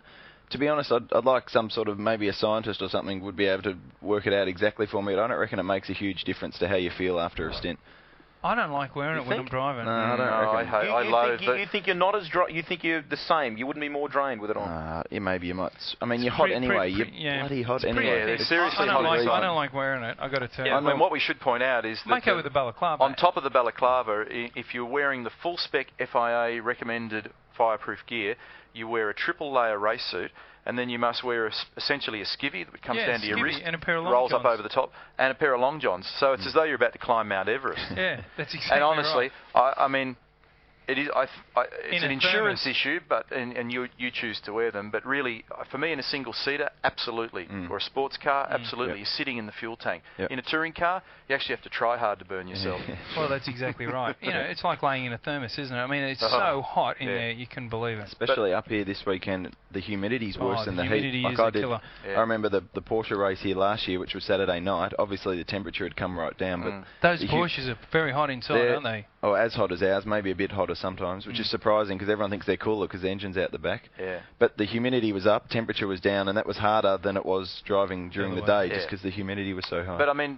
To be honest, I'd like some sort of, maybe a scientist or something would be able to work it out exactly for me, but I don't reckon it makes a huge difference to how you feel after a stint. I don't like wearing it when I'm driving. No, I don't reckon. I loathe it. You think you're not as dry? You think you're the same? You wouldn't be more drained with it on? Maybe you might. I mean, you're hot anyway. You're bloody hot anyway. Yeah, they're seriously hot. I don't like wearing it. I got to tell you. I mean, what we should point out is that with the balaclava. On top of the balaclava, if you're wearing the full spec FIA recommended fireproof gear, you wear a triple layer race suit. And then you must wear essentially a skivvy that comes down to your wrist, and a pair of long rolls johns. up over the top, and a pair of long johns. So it's as though you're about to climb Mount Everest. Yeah, that's exactly And honestly, right. I mean, it is. It's an insurance issue, but and you choose to wear them. But really, for me, in a single seater, absolutely. Or a sports car, absolutely. You're sitting in the fuel tank. In a touring car, you actually have to try hard to burn yourself. Well, that's exactly right. It's like laying in a thermos, isn't it? I mean, it's so hot in there, you couldn't believe it. Especially up here this weekend, the humidity's worse than the heat. Humidity is a killer. I remember the Porsche race here last year, which was Saturday night. Obviously, the temperature had come right down, but those Porsches are very hot inside, aren't they? Oh, as hot as ours, maybe a bit hotter sometimes, which is surprising because everyone thinks they're cooler because the engine's out the back. Yeah. But the humidity was up, temperature was down, and that was harder than it was driving during the day just because the humidity was so high. But I mean,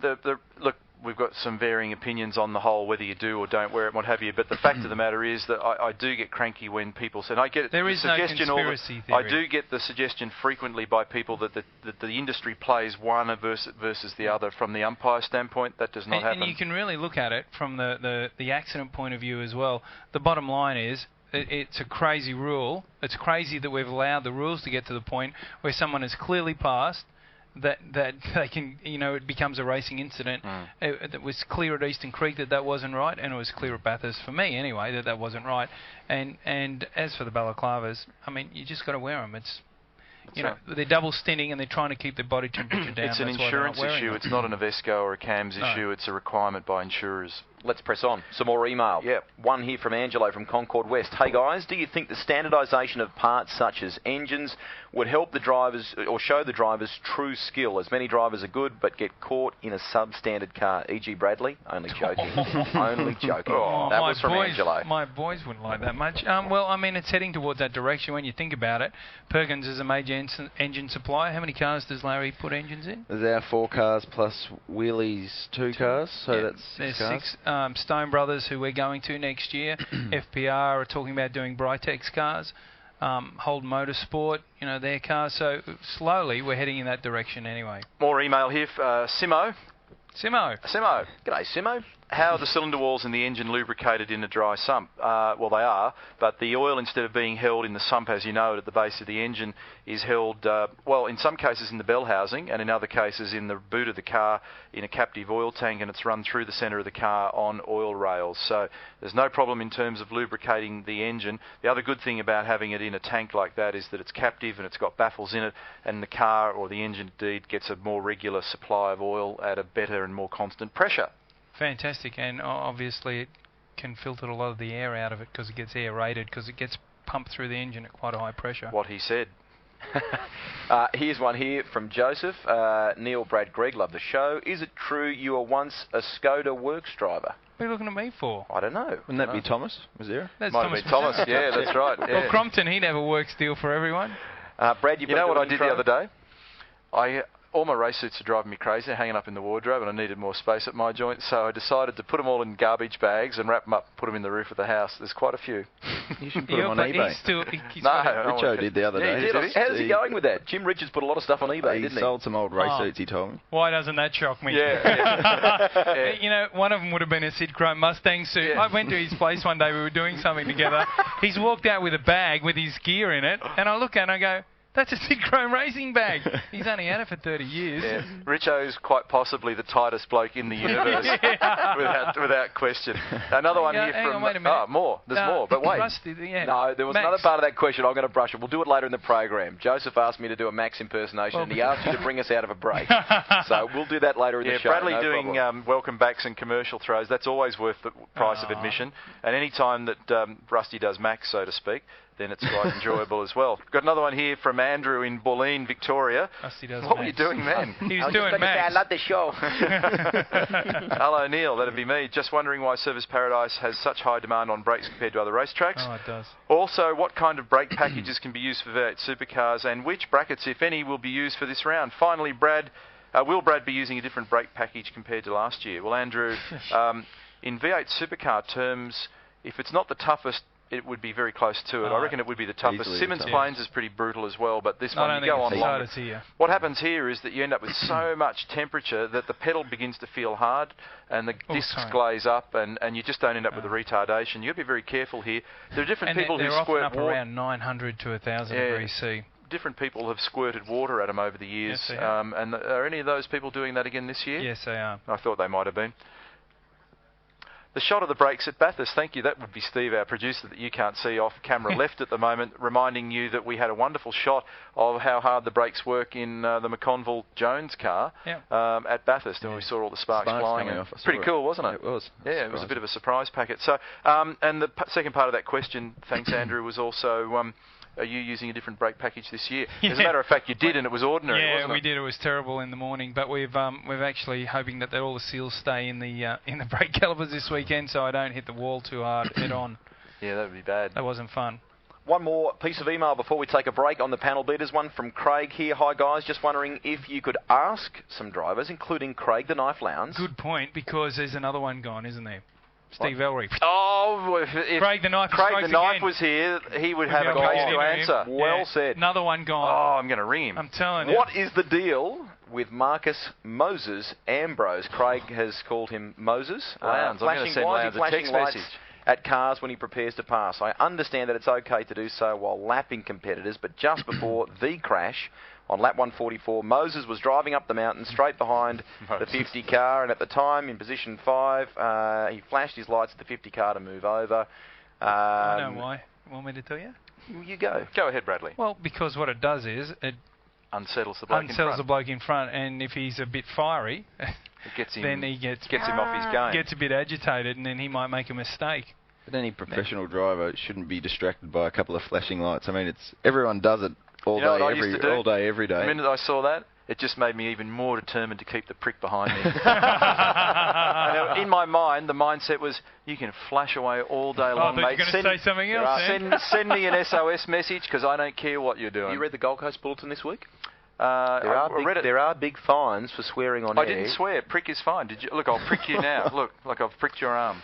look, we've got some varying opinions on the whole, whether you do or don't wear it and what have you. But the fact of the matter is that I do get cranky when people say, and I get there is no conspiracy theory. I do get the suggestion frequently by people that the industry plays one versus the other from the umpire standpoint. That does not happen. And you can really look at it from the accident point of view as well. The bottom line is, it's a crazy rule. It's crazy that we've allowed the rules to get to the point where someone has clearly passed that they can, it becomes a racing incident. It was clear at Eastern Creek that wasn't right, and it was clear at Bathurst, for me anyway, that wasn't right. And as for the balaclavas, I mean, you just got to wear them. It's they're double stinting and they're trying to keep their body temperature down. It's an insurance issue. It's not an Avesco or a CAMS issue. It's a requirement by insurers. Let's press on. Some more email. Yep. One here from Angelo from Concord West. Hey guys, do you think the standardisation of parts such as engines would help the drivers or show the drivers true skill, as many drivers are good but get caught in a substandard car, e.g. Bradley? Only joking. Only joking. That was from Angelo. My boys wouldn't like that much. Well, I mean, it's heading towards that direction when you think about it. Perkins is a major engine supplier. How many cars does Larry put engines in? There's our 4 cars plus Wheelie's 2 cars, so that's 6 cars. 6. Stone Brothers, who we're going to next year. FPR are talking about doing Britex cars. Holden Motorsport, their cars. So slowly we're heading in that direction anyway. More email here. Simo. Simo. G'day, Simo. How are the cylinder walls in the engine lubricated in a dry sump? Well, they are, but the oil, instead of being held in the sump, as you know it, at the base of the engine, is held, in some cases in the bell housing, and in other cases in the boot of the car in a captive oil tank, and it's run through the centre of the car on oil rails. So there's no problem in terms of lubricating the engine. The other good thing about having it in a tank like that is that it's captive and it's got baffles in it, and the car, or the engine indeed, gets a more regular supply of oil at a better and more constant pressure. Fantastic, and obviously it can filter a lot of the air out of it because it gets aerated, because it gets pumped through the engine at quite a high pressure. What he said. Here's one here from Joseph. Neil, Brad, Greg, love the show. Is it true you were once a Skoda works driver? What are you looking at me for? I don't know. Wouldn't that be Thomas? Was there? That's Might have been Thomas. Yeah, that's right. Yeah. Well, Crompton, he'd have a work deal for everyone. Brad, you know what I did the other day? All my race suits are driving me crazy, hanging up in the wardrobe, and I needed more space at my joint, so I decided to put them all in garbage bags and wrap them up, put them in the roof of the house. There's quite a few. You should put them on eBay. Richo did the other day. How's he going with that? Jim Richards put a lot of stuff on eBay, didn't he? He sold some old race suits, he told me. Why doesn't that shock me? Yeah. One of them would have been a Sid Chrome Mustang suit. I went to his place one day, we were doing something together. He's walked out with a bag with his gear in it, and I look at it and I go, that's a Sid Chrome racing bag. He's only had it for 30 years. Yeah. Richo's quite possibly the tightest bloke in the universe, without question. Another one here from... wait a minute. More. There's more, but wait. Rusty, No, there was another part of that question. I'm going to brush it. We'll do it later in the program. Joseph asked me to do a Max impersonation, and he asked you to bring us out of a break. So we'll do that later in the show. Bradley doing welcome backs and commercial throws, that's always worth the price of admission. And any time that Rusty does Max, so to speak, then it's quite enjoyable as well. Got another one here from Andrew in Bulleen, Victoria. What were you doing then? He was doing Max. I love the show. Hello, Neil. That'd be me. Just wondering why Service Paradise has such high demand on brakes compared to other racetracks. Oh, it does. Also, what kind of brake packages can be used for V8 Supercars, and which brackets, if any, will be used for this round? Finally, Brad, will Brad be using a different brake package compared to last year? Well, Andrew, in V8 Supercar terms, if it's not the toughest, it would be very close to it. I reckon it would be the toughest. Simmons Plains is pretty brutal as well, but this one, you go on longer. What happens here is that you end up with so much temperature that the pedal begins to feel hard and the discs glaze up, and you just don't end up with the retardation. You've got to be very careful here. There are different people who squirt often up around 900 to 1,000 degrees C. Different people have squirted water at them over the years. Yes, they are. And are any of those people doing that again this year? Yes, they are. I thought they might have been. The shot of the brakes at Bathurst, thank you. That would be Steve, our producer, that you can't see off camera left at the moment, reminding you that we had a wonderful shot of how hard the brakes work in the McConville-Jones car at Bathurst, and we saw all the sparks flying. Pretty cool, wasn't it? It was. Yeah, it was a bit of a surprise packet. So, and the second part of that question, thanks, Andrew, was also... are you using a different brake package this year? As a matter of fact, you did, and it was ordinary, wasn't it? Yeah, we did. It was terrible in the morning, but we've actually hoping that all the seals stay in the brake calipers this weekend, so I don't hit the wall too hard head on. Yeah, that would be bad. That wasn't fun. One more piece of email before we take a break on the panel beaters. One from Craig here. Hi, guys. Just wondering if you could ask some drivers, including Craig the Knife Lowndes. Good point, because there's another one gone, isn't there? Steve Ellery. Oh, if Craig the Knife was here, he would have a case to answer. Well said. Another one gone. Oh, I'm going to ring him. I'm telling you. What is the deal with Marcus Moses Ambrose? Craig has called him Moses. Lowndes. I'm going to send Lowndes a text message at cars when he prepares to pass. I understand that it's okay to do so while lapping competitors, but just before the crash on lap 144, Moses was driving up the mountain straight behind the 50 car, and at the time, in position 5, he flashed his lights at the 50 car to move over. I know why. Want me to tell you? You go. Go ahead, Bradley. Well, because what it does is it unsettles the bloke in front. And if he's a bit fiery, then he gets him off his game. Gets a bit agitated, and then he might make a mistake. But any professional driver shouldn't be distracted by a couple of flashing lights. I mean, everyone does it all day, every day. The minute I saw that, it just made me even more determined to keep the prick behind me. In my mind, the mindset was, you can flash away all day long, mate. You're going to say something else. Send me an SOS message, because I don't care what you're doing. You read the Gold Coast Bulletin this week? There are big fines for swearing on air. I didn't swear. Prick is fine. Did you? Look, I'll prick you now. Look, like I've pricked your arm.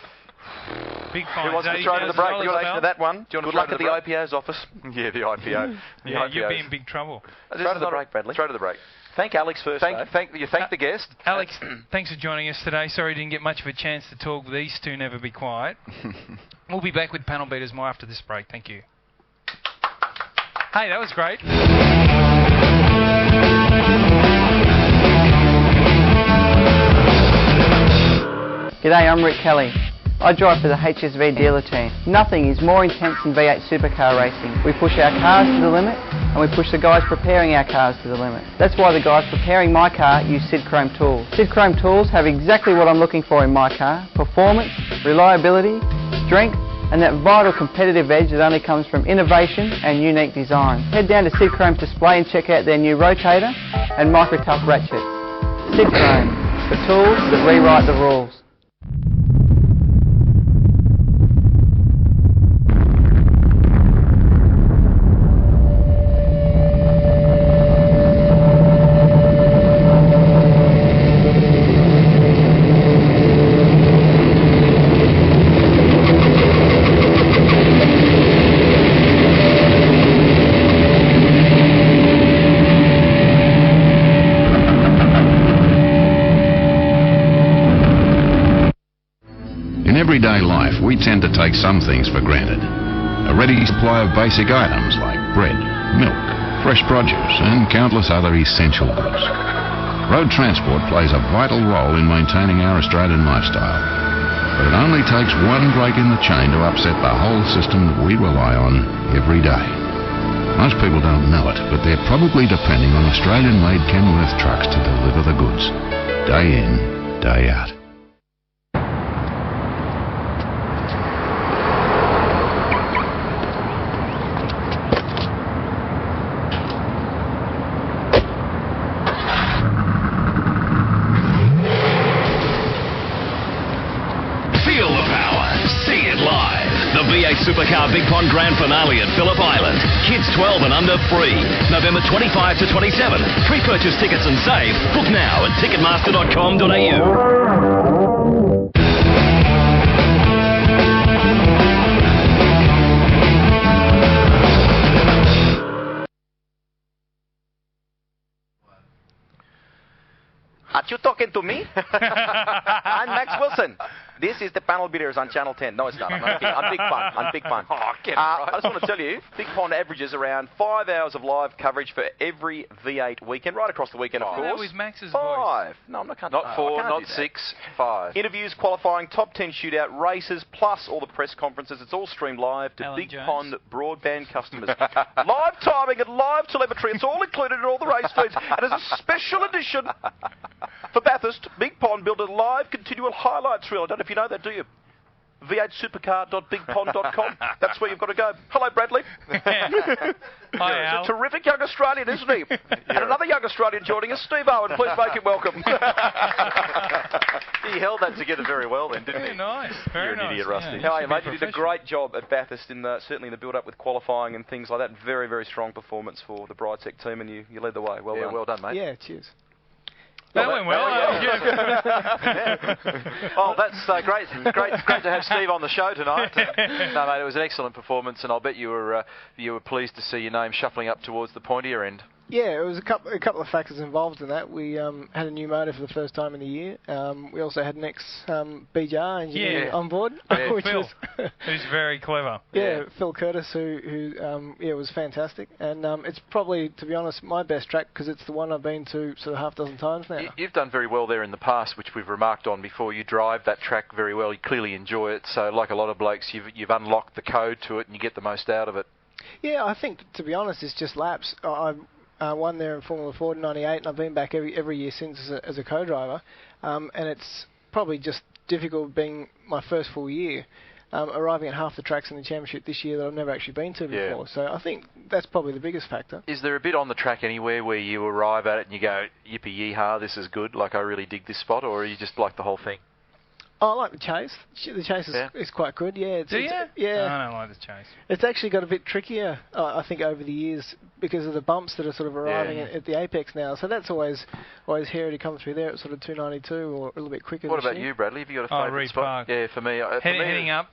Big fine. Who wants to throw to the break? Do you want to listen to that one? Good luck at the IPO's office. Yeah, the IPO. You'll be in big trouble. Throw to the break, Bradley. Throw to the break. Thank Alex first. Thank the guest. Alex, thanks for joining us today. Sorry you didn't get much of a chance to talk. These two never be quiet. We'll be back with panel beaters more after this break. Thank you. Hey, that was great. G'day, I'm Rick Kelly. I drive for the HSV dealer team. Nothing is more intense than V8 Supercar racing. We push our cars to the limit, and we push the guys preparing our cars to the limit. That's why the guys preparing my car use Sid Chrome tools. Sid Chrome tools have exactly what I'm looking for in my car: performance, reliability, strength, and that vital competitive edge that only comes from innovation and unique design. Head down to Sid Chrome's display and check out their new rotator and micro-tough ratchet. Sid Chrome, the tools that rewrite the rules. In everyday life, we tend to take some things for granted. A ready supply of basic items like bread, milk, fresh produce, and countless other essential goods. Road transport plays a vital role in maintaining our Australian lifestyle. But it only takes one break in the chain to upset the whole system that we rely on every day. Most people don't know it, but they're probably depending on Australian-made Kenworth trucks to deliver the goods, day in, day out. V8 Supercar Big Pond Grand Finale at Phillip Island. Kids 12 and under free. November 25 to 27. Pre-purchase tickets and save. Book now at ticketmaster.com.au. Are you talking to me? I'm Max Wilson. This is the Panel Beaters on Channel 10. No, it's not. I'm Big Pond. I'm Big Pond. Oh, get it right. I just want to tell you, Big Pond averages around 5 hours of live coverage for every V8 weekend, right across the weekend, of course. That was Max's 5. voice. No, I'm not. Not 4, not 6, 5. Interviews, qualifying, top 10 shootout races, plus all the press conferences. It's all streamed live to Alan Big Jones. Pond broadband customers. Live timing and live telemetry. It's all included in all the race feeds. And as a special edition for Bathurst, Big Pond built a live continual highlights reel. I don't know if you know that, do you? V8supercar.bigpond.com. That's where you've got to go. Hello, Bradley. Hi, Al. He's a terrific young Australian, isn't he? And another young Australian joining us, Steve Owen. Please make him welcome. He held that together very well then, didn't he? Very nice. Very You're an nice. idiot, Rusty. How are you, mate? You did a great job at Bathurst, certainly in the build-up with qualifying and things like that. Very, very strong performance for the Bridetech team, and you led the way. Well done. Well done, mate. Yeah, cheers. That went well. Oh, that's great to have Steve on the show tonight. No, mate, it was an excellent performance, and I'll bet you were pleased to see your name shuffling up towards the pointier end. Yeah, it was a couple of factors involved in that. We had a new motor for the first time in the year. We also had an ex-BJR engineer on board, which Phil, was who's very clever. Yeah, Phil Curtis, who was fantastic. And it's probably, to be honest, my best track because it's the one I've been to sort of half dozen times now. You've done very well there in the past, which we've remarked on before. You drive that track very well. You clearly enjoy it. So, like a lot of blokes, you've unlocked the code to it and you get the most out of it. Yeah, I think, to be honest, it's just laps. I won there in Formula Ford in '98, and I've been back every year since as a co-driver. And it's probably just difficult being my first full year, arriving at half the tracks in the championship this year that I've never actually been to before. Yeah. So I think that's probably the biggest factor. Is there a bit on the track anywhere where you arrive at it and you go, yippee yee-ha, this is good, like I really dig this spot, or are you just like the whole thing? I like the chase. The chase is quite good, yeah. Do you? Yeah. I don't like the chase. It's actually got a bit trickier, I think, over the years because of the bumps that are sort of arriving at the apex now. So that's always hairy to come through there at sort of 292 or a little bit quicker. What about you, Bradley? Have you got a favourite spot? Park. Yeah, for me. Heading up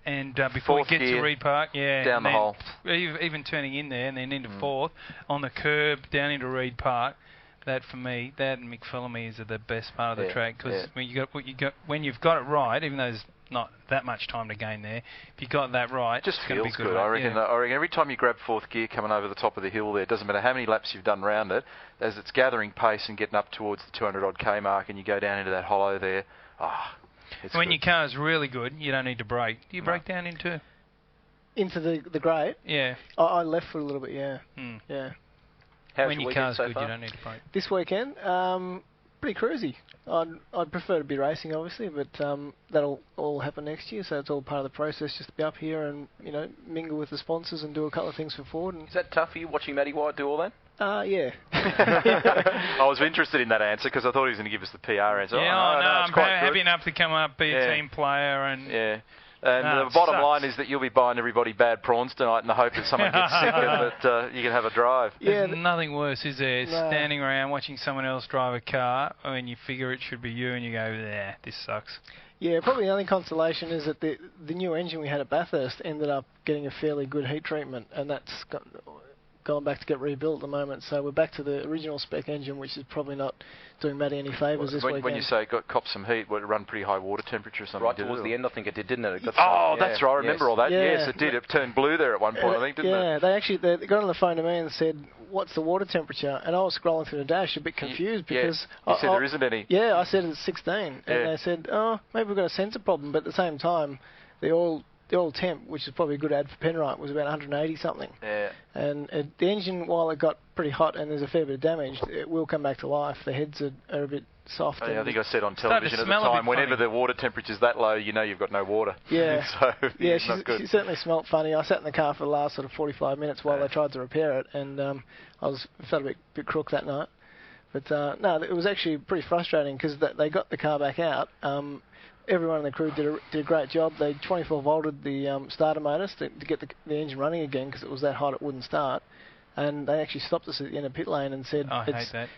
and before you get to Reed Park, down the hole. Even turning in there and then into fourth on the curb down into Reed Park. That for me, that and McPhillamy is the best part of the track because when you've got it right, even though there's not that much time to gain there, if you got that right, just it's feels be good. I reckon every time you grab fourth gear coming over the top of the hill there, it doesn't matter how many laps you've done round it, as it's gathering pace and getting up towards the 200 odd K mark, and you go down into that hollow there. When your car's really good, you don't need to brake. Do you brake down into the grade? Yeah. I left foot a little bit. Yeah. Yeah. When your car's good, you don't need to brake. This weekend, pretty cruisy. I'd prefer to be racing, obviously, but that'll all happen next year. So it's all part of the process, just to be up here and mingle with the sponsors and do a couple of things for Ford. Is that tough for you watching Matty White do all that? Yeah. I was interested in that answer because I thought he was going to give us the PR answer. Yeah, I'm happy enough to come up, be a team player, and And the bottom line is that you'll be buying everybody bad prawns tonight in the hope that someone gets sick and that you can have a drive. There's nothing worse, is there? Standing around watching someone else drive a car when you figure it should be you and you go, yeah, this sucks. Yeah, probably the only consolation is that the new engine we had at Bathurst ended up getting a fairly good heat treatment, and that's gone back to get rebuilt at the moment. So we're back to the original spec engine, which is probably not doing Matty any favours this weekend. When you say got cop some heat, would it run pretty high water temperature or something? Right towards the end, I think it did, didn't it? That's right. I remember all that. Yeah. Yes, it did. It turned blue there at one point, I think, didn't it? Yeah, they got on the phone to me and said, "What's the water temperature?" And I was scrolling through the dash a bit confused because you said there isn't any. Yeah, I said it's 16, and they said, "Oh, maybe we've got a sensor problem." But at the same time, the oil temp, which is probably a good ad for Penrite, was about 180 something. Yeah. And the engine, while it got pretty hot and there's a fair bit of damage, it will come back to life. The heads are a bit soft. I think I said on television at the time, whenever the water temperature's that low, you know you've got no water. Yeah. So she certainly smelt funny. I sat in the car for the last sort of 45 minutes while they tried to repair it, and I felt a bit crook that night. But no, it was actually pretty frustrating because they got the car back out. everyone in the crew did a great job. They 24 volted the starter motors to get the engine running again because it was that hot it wouldn't start. And they actually stopped us at the end of pit lane and said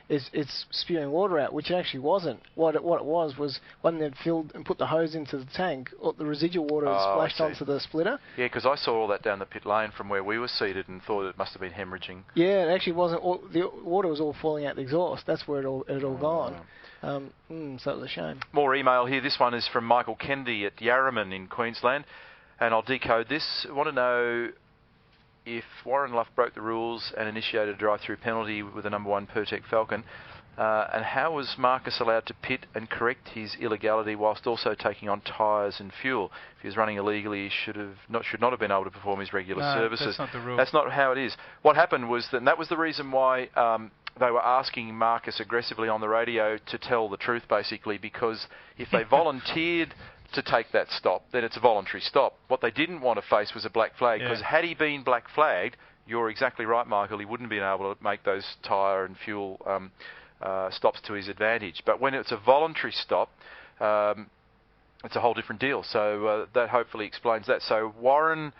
it's spewing water out, which it actually wasn't. What it was when they'd filled and put the hose into the tank, the residual water had splashed onto the splitter. Yeah, because I saw all that down the pit lane from where we were seated and thought it must have been hemorrhaging. Yeah, it actually wasn't. The water was all falling out the exhaust. That's where it had all gone. So it was a shame. More email here. This one is from Michael Kennedy at Yarraman in Queensland, and I'll decode this. I want to know if Warren Luff broke the rules and initiated a drive-through penalty with the number 1 Pertec Falcon, and how was Marcus allowed to pit and correct his illegality whilst also taking on tyres and fuel? If he was running illegally, he should not have been able to perform his regular services. That's not the rule. That's not how it is. What happened was that, and that was the reason why they were asking Marcus aggressively on the radio to tell the truth, basically, because if they volunteered to take that stop, then it's a voluntary stop. What they didn't want to face was a black flag, because had he been black flagged, you're exactly right, Michael, he wouldn't have been able to make those tyre and fuel stops to his advantage. But when it's a voluntary stop, it's a whole different deal. So that hopefully explains that. So Warren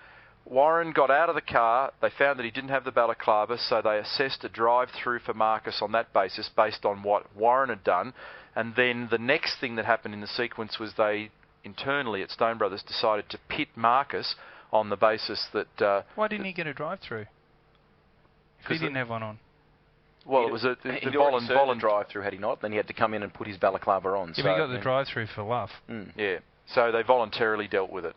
got out of the car. They found that he didn't have the balaclava, so they assessed a drive-through for Marcus on that basis, based on what Warren had done. And then the next thing that happened in the sequence was they internally at Stone Brothers decided to pit Marcus on the basis that... Why didn't he get a drive-through? If he didn't have one on. Well, it was the voluntary drive-through, had he not? Then he had to come in and put his balaclava on. Yeah, but he got the drive-through for Luff. Yeah, so they voluntarily dealt with it,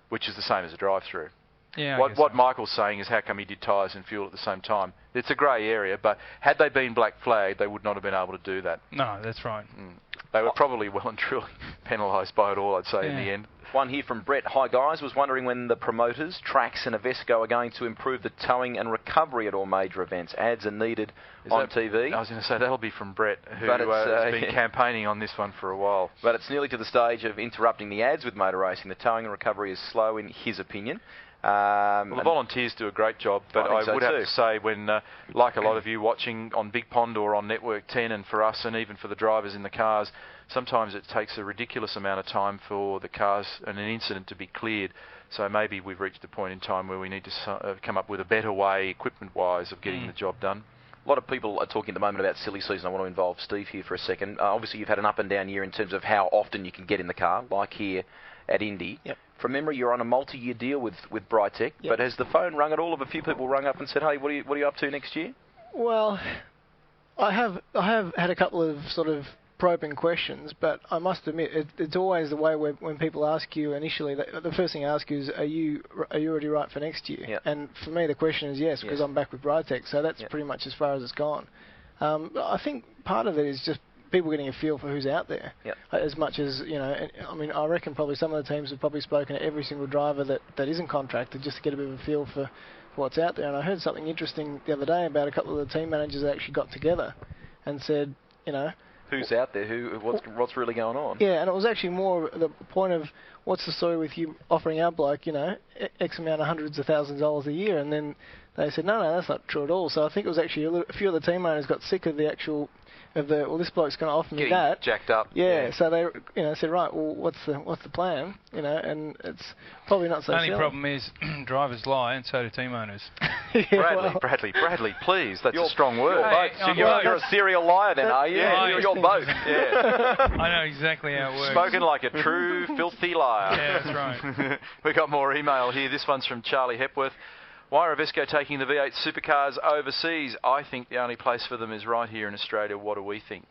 which is the same as a drive-through. Yeah, what Michael's saying is how come he did tyres and fuel at the same time? It's a grey area, but had they been black flagged, they would not have been able to do that. No, that's right. They were probably well and truly penalised by it all, I'd say, in the end. One here from Brett. Hi guys, was wondering when the promoters, Trax and Avesco are going to improve the towing and recovery at all major events. Ads are needed on TV. I was going to say that'll be from Brett, who has been campaigning on this one for a while. But it's nearly to the stage of interrupting the ads with motor racing. The towing and recovery is slow in his opinion. Well, the volunteers do a great job, but I would have to say when, like a lot of you watching on Big Pond or on Network 10, and for us and even for the drivers in the cars, sometimes it takes a ridiculous amount of time for the cars and an incident to be cleared. So maybe we've reached a point in time where we need to come up with a better way, equipment-wise, of getting the job done. A lot of people are talking at the moment about silly season. I want to involve Steve here for a second. Obviously, you've had an up and down year in terms of how often you can get in the car, like here at Indy. Yep. From memory, you're on a multi-year deal with Brightech, but has the phone rung at all? Have a few people rung up and said, hey, what are you up to next year? Well, I have had a couple of sort of probing questions, but I must admit it's always the way when people ask you initially, the first thing I ask you is, are you already right for next year? Yep. And for me the question is yes, because I'm back with Brightech, so that's pretty much as far as it's gone. I think part of it is just people getting a feel for who's out there, as much as, you know, I mean, I reckon probably some of the teams have probably spoken to every single driver that isn't contracted just to get a bit of a feel for what's out there. And I heard something interesting the other day about a couple of the team managers that actually got together and said, you know, who's out there, what's really going on? Yeah, and it was actually more the point of what's the story with you offering our bloke, you know, X amount of hundreds of thousands of dollars a year, and then they said, no, that's not true at all. So I think it was actually a few of the team owners got sick of the actual, well, this bloke's going to offer me that. Jacked up. Yeah, so they, you know, said, right, well, what's the plan? You know, and it's probably not so. The only problem is drivers lie, and so do team owners. Bradley, please, that's a strong word. You're a serial liar then, are you? Yeah, you're both. Yeah. I know exactly how it works. Spoken like a true filthy liar. Yeah, that's right. We got more email here. This one's from Charlie Hepworth. Why are Avesco taking the V8 Supercars overseas? I think the only place for them is right here in Australia. What do we think?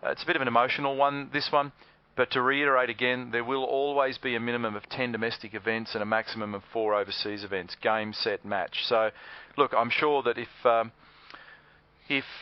It's a bit of an emotional one, this one. But to reiterate again, there will always be a minimum of 10 domestic events and a maximum of 4 overseas events. Game, set, match. So, look, I'm sure that if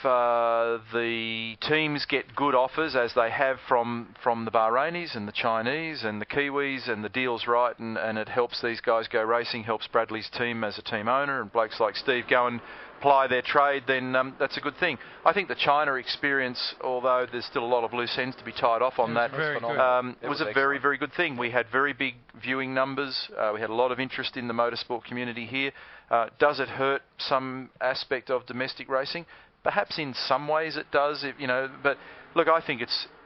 the teams get good offers, as they have from the Bahrainis and the Chinese and the Kiwis, and the deal's right, and it helps these guys go racing, helps Bradley's team as a team owner, and blokes like Steve go and ply their trade, then that's a good thing. I think the China experience, although there's still a lot of loose ends to be tied off on that, was a very, very good thing. We had very big viewing numbers. We had a lot of interest in the motorsport community here. Does it hurt some aspect of domestic racing? Perhaps in some ways it does, but look, I think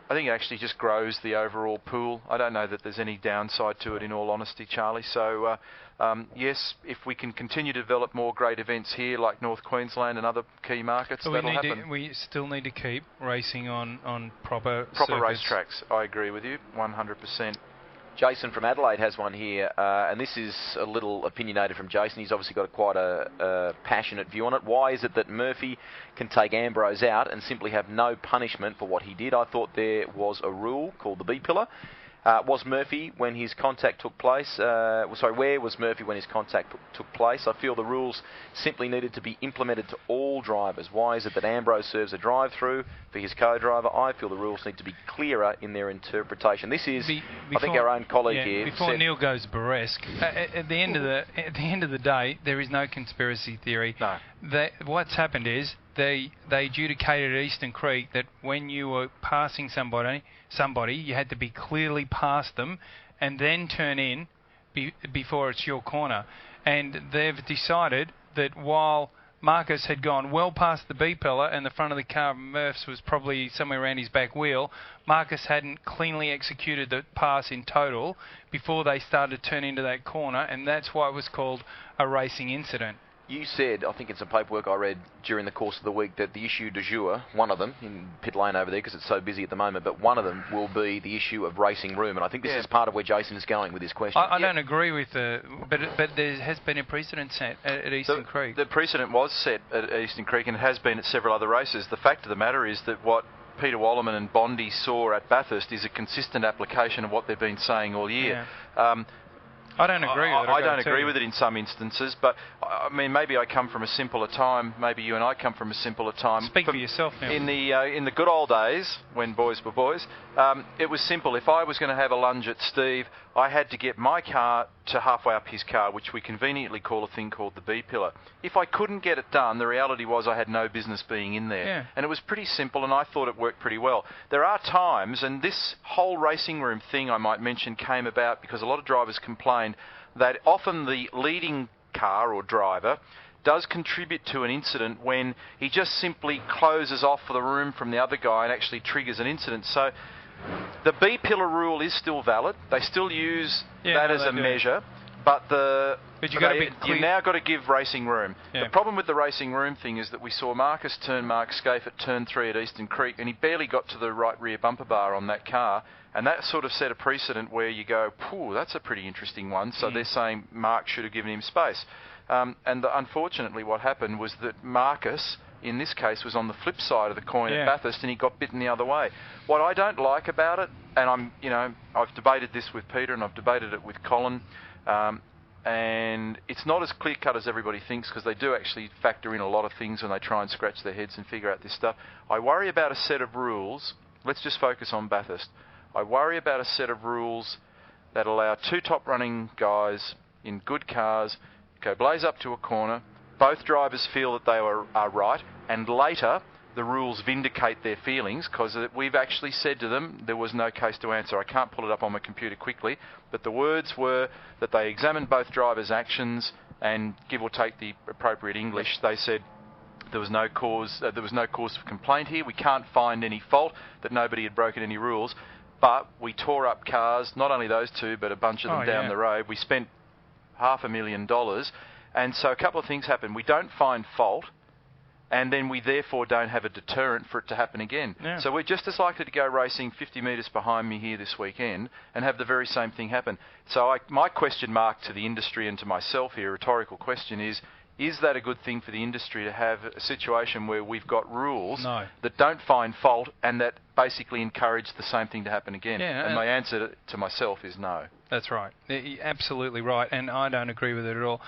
I think it actually just grows the overall pool. I don't know that there's any downside to it, in all honesty, Charlie. So, yes, if we can continue to develop more great events here, like North Queensland and other key markets, that'll happen. We still need to keep racing on proper racetracks. I agree with you, 100%. Jason from Adelaide has one here, and this is a little opinionated from Jason. He's obviously got quite a passionate view on it. Why is it that Murphy can take Ambrose out and simply have no punishment for what he did? I thought there was a rule called the B pillar. Was Murphy when his contact took place? Where was Murphy when his contact took place? I feel the rules simply needed to be implemented to all drivers. Why is it that Ambrose serves a drive-through for his co-driver? I feel the rules need to be clearer in their interpretation. This is, I think, our own colleague here. Before Neil goes burlesque, at the end of the day, there is no conspiracy theory. No. What's happened is they adjudicated at Eastern Creek that when you were passing somebody, you had to be clearly past them and then turn in before it's your corner. And they've decided that while Marcus had gone well past the B pillar and the front of the car of Murph's was probably somewhere around his back wheel, Marcus hadn't cleanly executed the pass in total before they started to turn into that corner, and that's why it was called a racing incident. You said, I think in some paperwork I read during the course of the week, that the issue du jour, one of them, in pit lane over there because it's so busy at the moment, but one of them will be the issue of racing room. And I think this is part of where Jason is going with this question. I don't agree with but there has been a precedent set at Eastern Creek. The precedent was set at Eastern Creek and has been at several other races. The fact of the matter is that what Peter Wallerman and Bondi saw at Bathurst is a consistent application of what they've been saying all year. Yeah. I don't agree with it. I don't agree with it in some instances, but I mean, maybe I come from a simpler time. Maybe you and I come from a simpler time. Speak for yourself now. In the good old days, when boys were boys, it was simple. If I was going to have a lunge at Steve, I had to get my car to halfway up his car, which we conveniently call a thing called the B pillar. If I couldn't get it done, the reality was I had no business being in there. Yeah. And it was pretty simple, and I thought it worked pretty well. There are times, and this whole racing room thing I might mention came about because a lot of drivers complained that often the leading car or driver does contribute to an incident when he just simply closes off the room from the other guy and actually triggers an incident. So the B pillar rule is still valid. They still use that as a measure, but you've now got to give racing room. Yeah. The problem with the racing room thing is that we saw Marcus turn Mark Scaife at turn 3 at Eastern Creek, and he barely got to the right rear bumper bar on that car, and that sort of set a precedent where you go, "Phew, that's a pretty interesting one." So they're saying Mark should have given him space. Unfortunately, what happened was that Marcus, in this case, was on the flip side of the coin at Bathurst, and he got bitten the other way. What I don't like about it, and I've debated this with Peter and I've debated it with Colin, and it's not as clear-cut as everybody thinks because they do actually factor in a lot of things when they try and scratch their heads and figure out this stuff. I worry about a set of rules. Let's just focus on Bathurst. I worry about a set of rules that allow two top-running guys in good cars go blaze up to a corner. Both drivers feel that they are right, and later the rules vindicate their feelings because we've actually said to them there was no case to answer. I can't pull it up on my computer quickly, but the words were that they examined both drivers' actions and, give or take the appropriate English, they said there was no cause for complaint here. We can't find any fault, that nobody had broken any rules, but we tore up cars, not only those two, but a bunch of them down the road. We spent $500,000, and so a couple of things happened. We don't find fault, and then we therefore don't have a deterrent for it to happen again. Yeah. So we're just as likely to go racing 50 metres behind me here this weekend and have the very same thing happen. So my question mark to the industry and to myself here, a rhetorical question is that a good thing for the industry to have a situation where we've got rules that don't find fault and that basically encourage the same thing to happen again? Yeah, and my answer to myself is no. That's right. You're absolutely right, and I don't agree with it at all.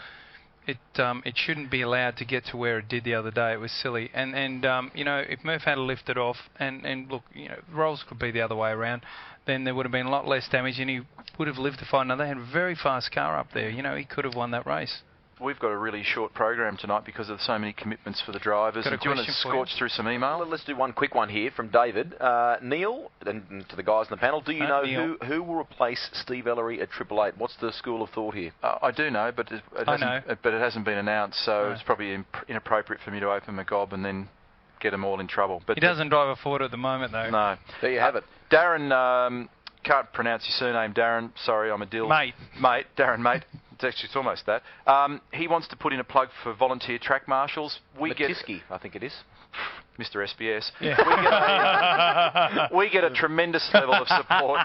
It shouldn't be allowed to get to where it did the other day. It was silly. And if Murph had lifted off, and look, roles could be the other way around, then there would have been a lot less damage, and he would have lived to fight another. They had a very fast car up there. He could have won that race. We've got a really short program tonight because of so many commitments for the drivers. Do you want to scorch through some email? Well, let's do one quick one here from David. Neil, and to the guys in the panel, do you know who will replace Steve Ellery at 888? What's the school of thought here? I do know, but it hasn't been announced, so it's probably inappropriate for me to open my gob and then get them all in trouble. But he doesn't drive a Ford at the moment, though. No. There you have it. Darren, can't pronounce your surname, Darren. Sorry, I'm a dill. Mate, Darren, mate. It's almost that. He wants to put in a plug for volunteer track marshals. Matisky, I think it is. Mr. SBS. Yeah. We get a tremendous level of support.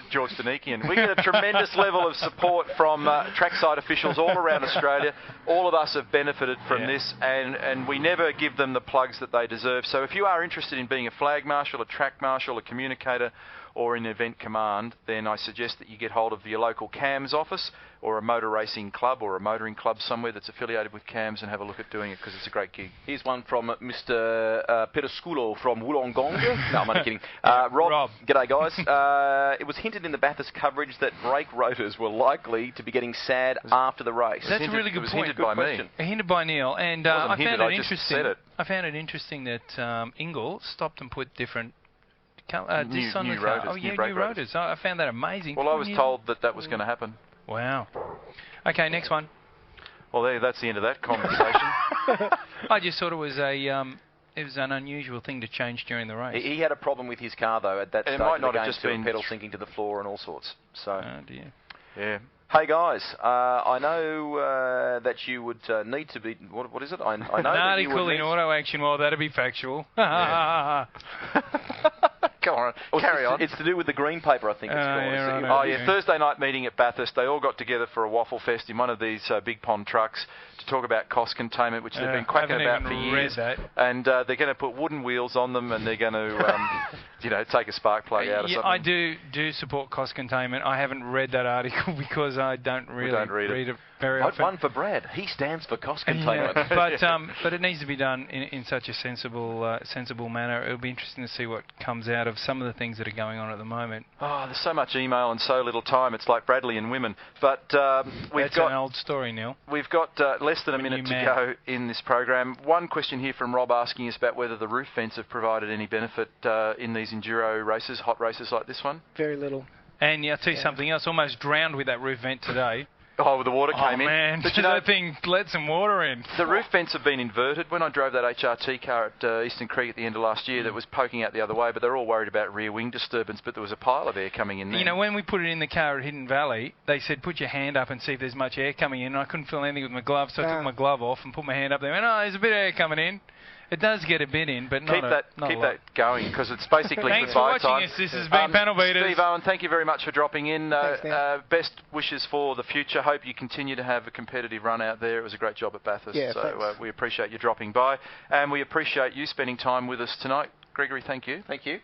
George Danikian. We get a tremendous level of support from trackside officials all around Australia. All of us have benefited from this, and we never give them the plugs that they deserve. So if you are interested in being a flag marshal, a track marshal, a communicator, or in event command, then I suggest that you get hold of your local CAMS office or a motor racing club or a motoring club somewhere that's affiliated with CAMS and have a look at doing it, because it's a great gig. Here's one from Mr. Pedesculo from Wollongong. No, I'm only kidding. Rob. G'day, guys. It was hinted in the Bathurst coverage that brake rotors were likely to be getting sad after the race. That's a really good point. Hinted by me. Hinted by Neil, and I found it just said it. I found it interesting that Ingle stopped and put different new rotors. New rotors. I found that amazing. Well, I was told that was going to happen. Wow. Okay, next one. Well, that's the end of that conversation. I just thought it was an unusual thing to change during the race. He had a problem with his car, though, at that stage. It might not have just been pedal sinking to the floor and all sorts. So. Oh, dear. Yeah. Hey guys, I know that you would need to be. What is it? I know an that you article would in Auto Action. Well, that'd be factual. Come on, carry on. It's to do with the green paper, I think it's called. Thursday night meeting at Bathurst. They all got together for a waffle fest in one of these big pond trucks to talk about cost containment, which they've been quacking about for years. And they're going to put wooden wheels on them, and they're going to, take a spark plug out or something. I do support cost containment. I haven't read that article because I don't really read it very often. One for Brad. He stands for cost containment. But it needs to be done in such a sensible manner. It'll be interesting to see what comes out of some of the things that are going on at the moment. Oh, there's so much email and so little time. It's like Bradley and women. But That's an old story, Neil. We've got less than a minute to go in this program. One question here from Rob asking us about whether the roof vents have provided any benefit in these enduro races, hot races like this one. Very little. And I'll tell you something else. Almost drowned with that roof vent today. Oh, the water came in. Man, but that thing let some water in. The roof vents have been inverted. When I drove that HRT car at Eastern Creek at the end of last year, that was poking out the other way, but they're all worried about rear wing disturbance, but there was a pile of air coming in there. You know, when we put it in the car at Hidden Valley, they said, put your hand up and see if there's much air coming in. And I couldn't feel anything with my glove, so I took my glove off and put my hand up there. And there's a bit of air coming in. It does get a bit in, but keep that going, because it's basically Thanks for watching us. This has been Panel Beaters. Steve Owen, thank you very much for dropping in. Thanks, best wishes for the future. Hope you continue to have a competitive run out there. It was a great job at Bathurst. Yeah, so we appreciate you dropping by, and we appreciate you spending time with us tonight. Gregory, thank you. Thank you.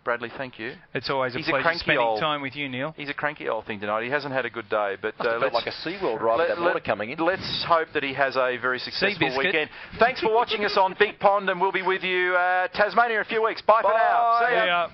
Bradley, thank you. It's always a pleasure spending time with you, Neil. He's a cranky old thing tonight. He hasn't had a good day, but felt like a SeaWorld ride with that water coming in. Let's hope that he has a very successful weekend. Thanks for watching us on Big Pond, and we'll be with you Tasmania in a few weeks. Bye for now. See ya.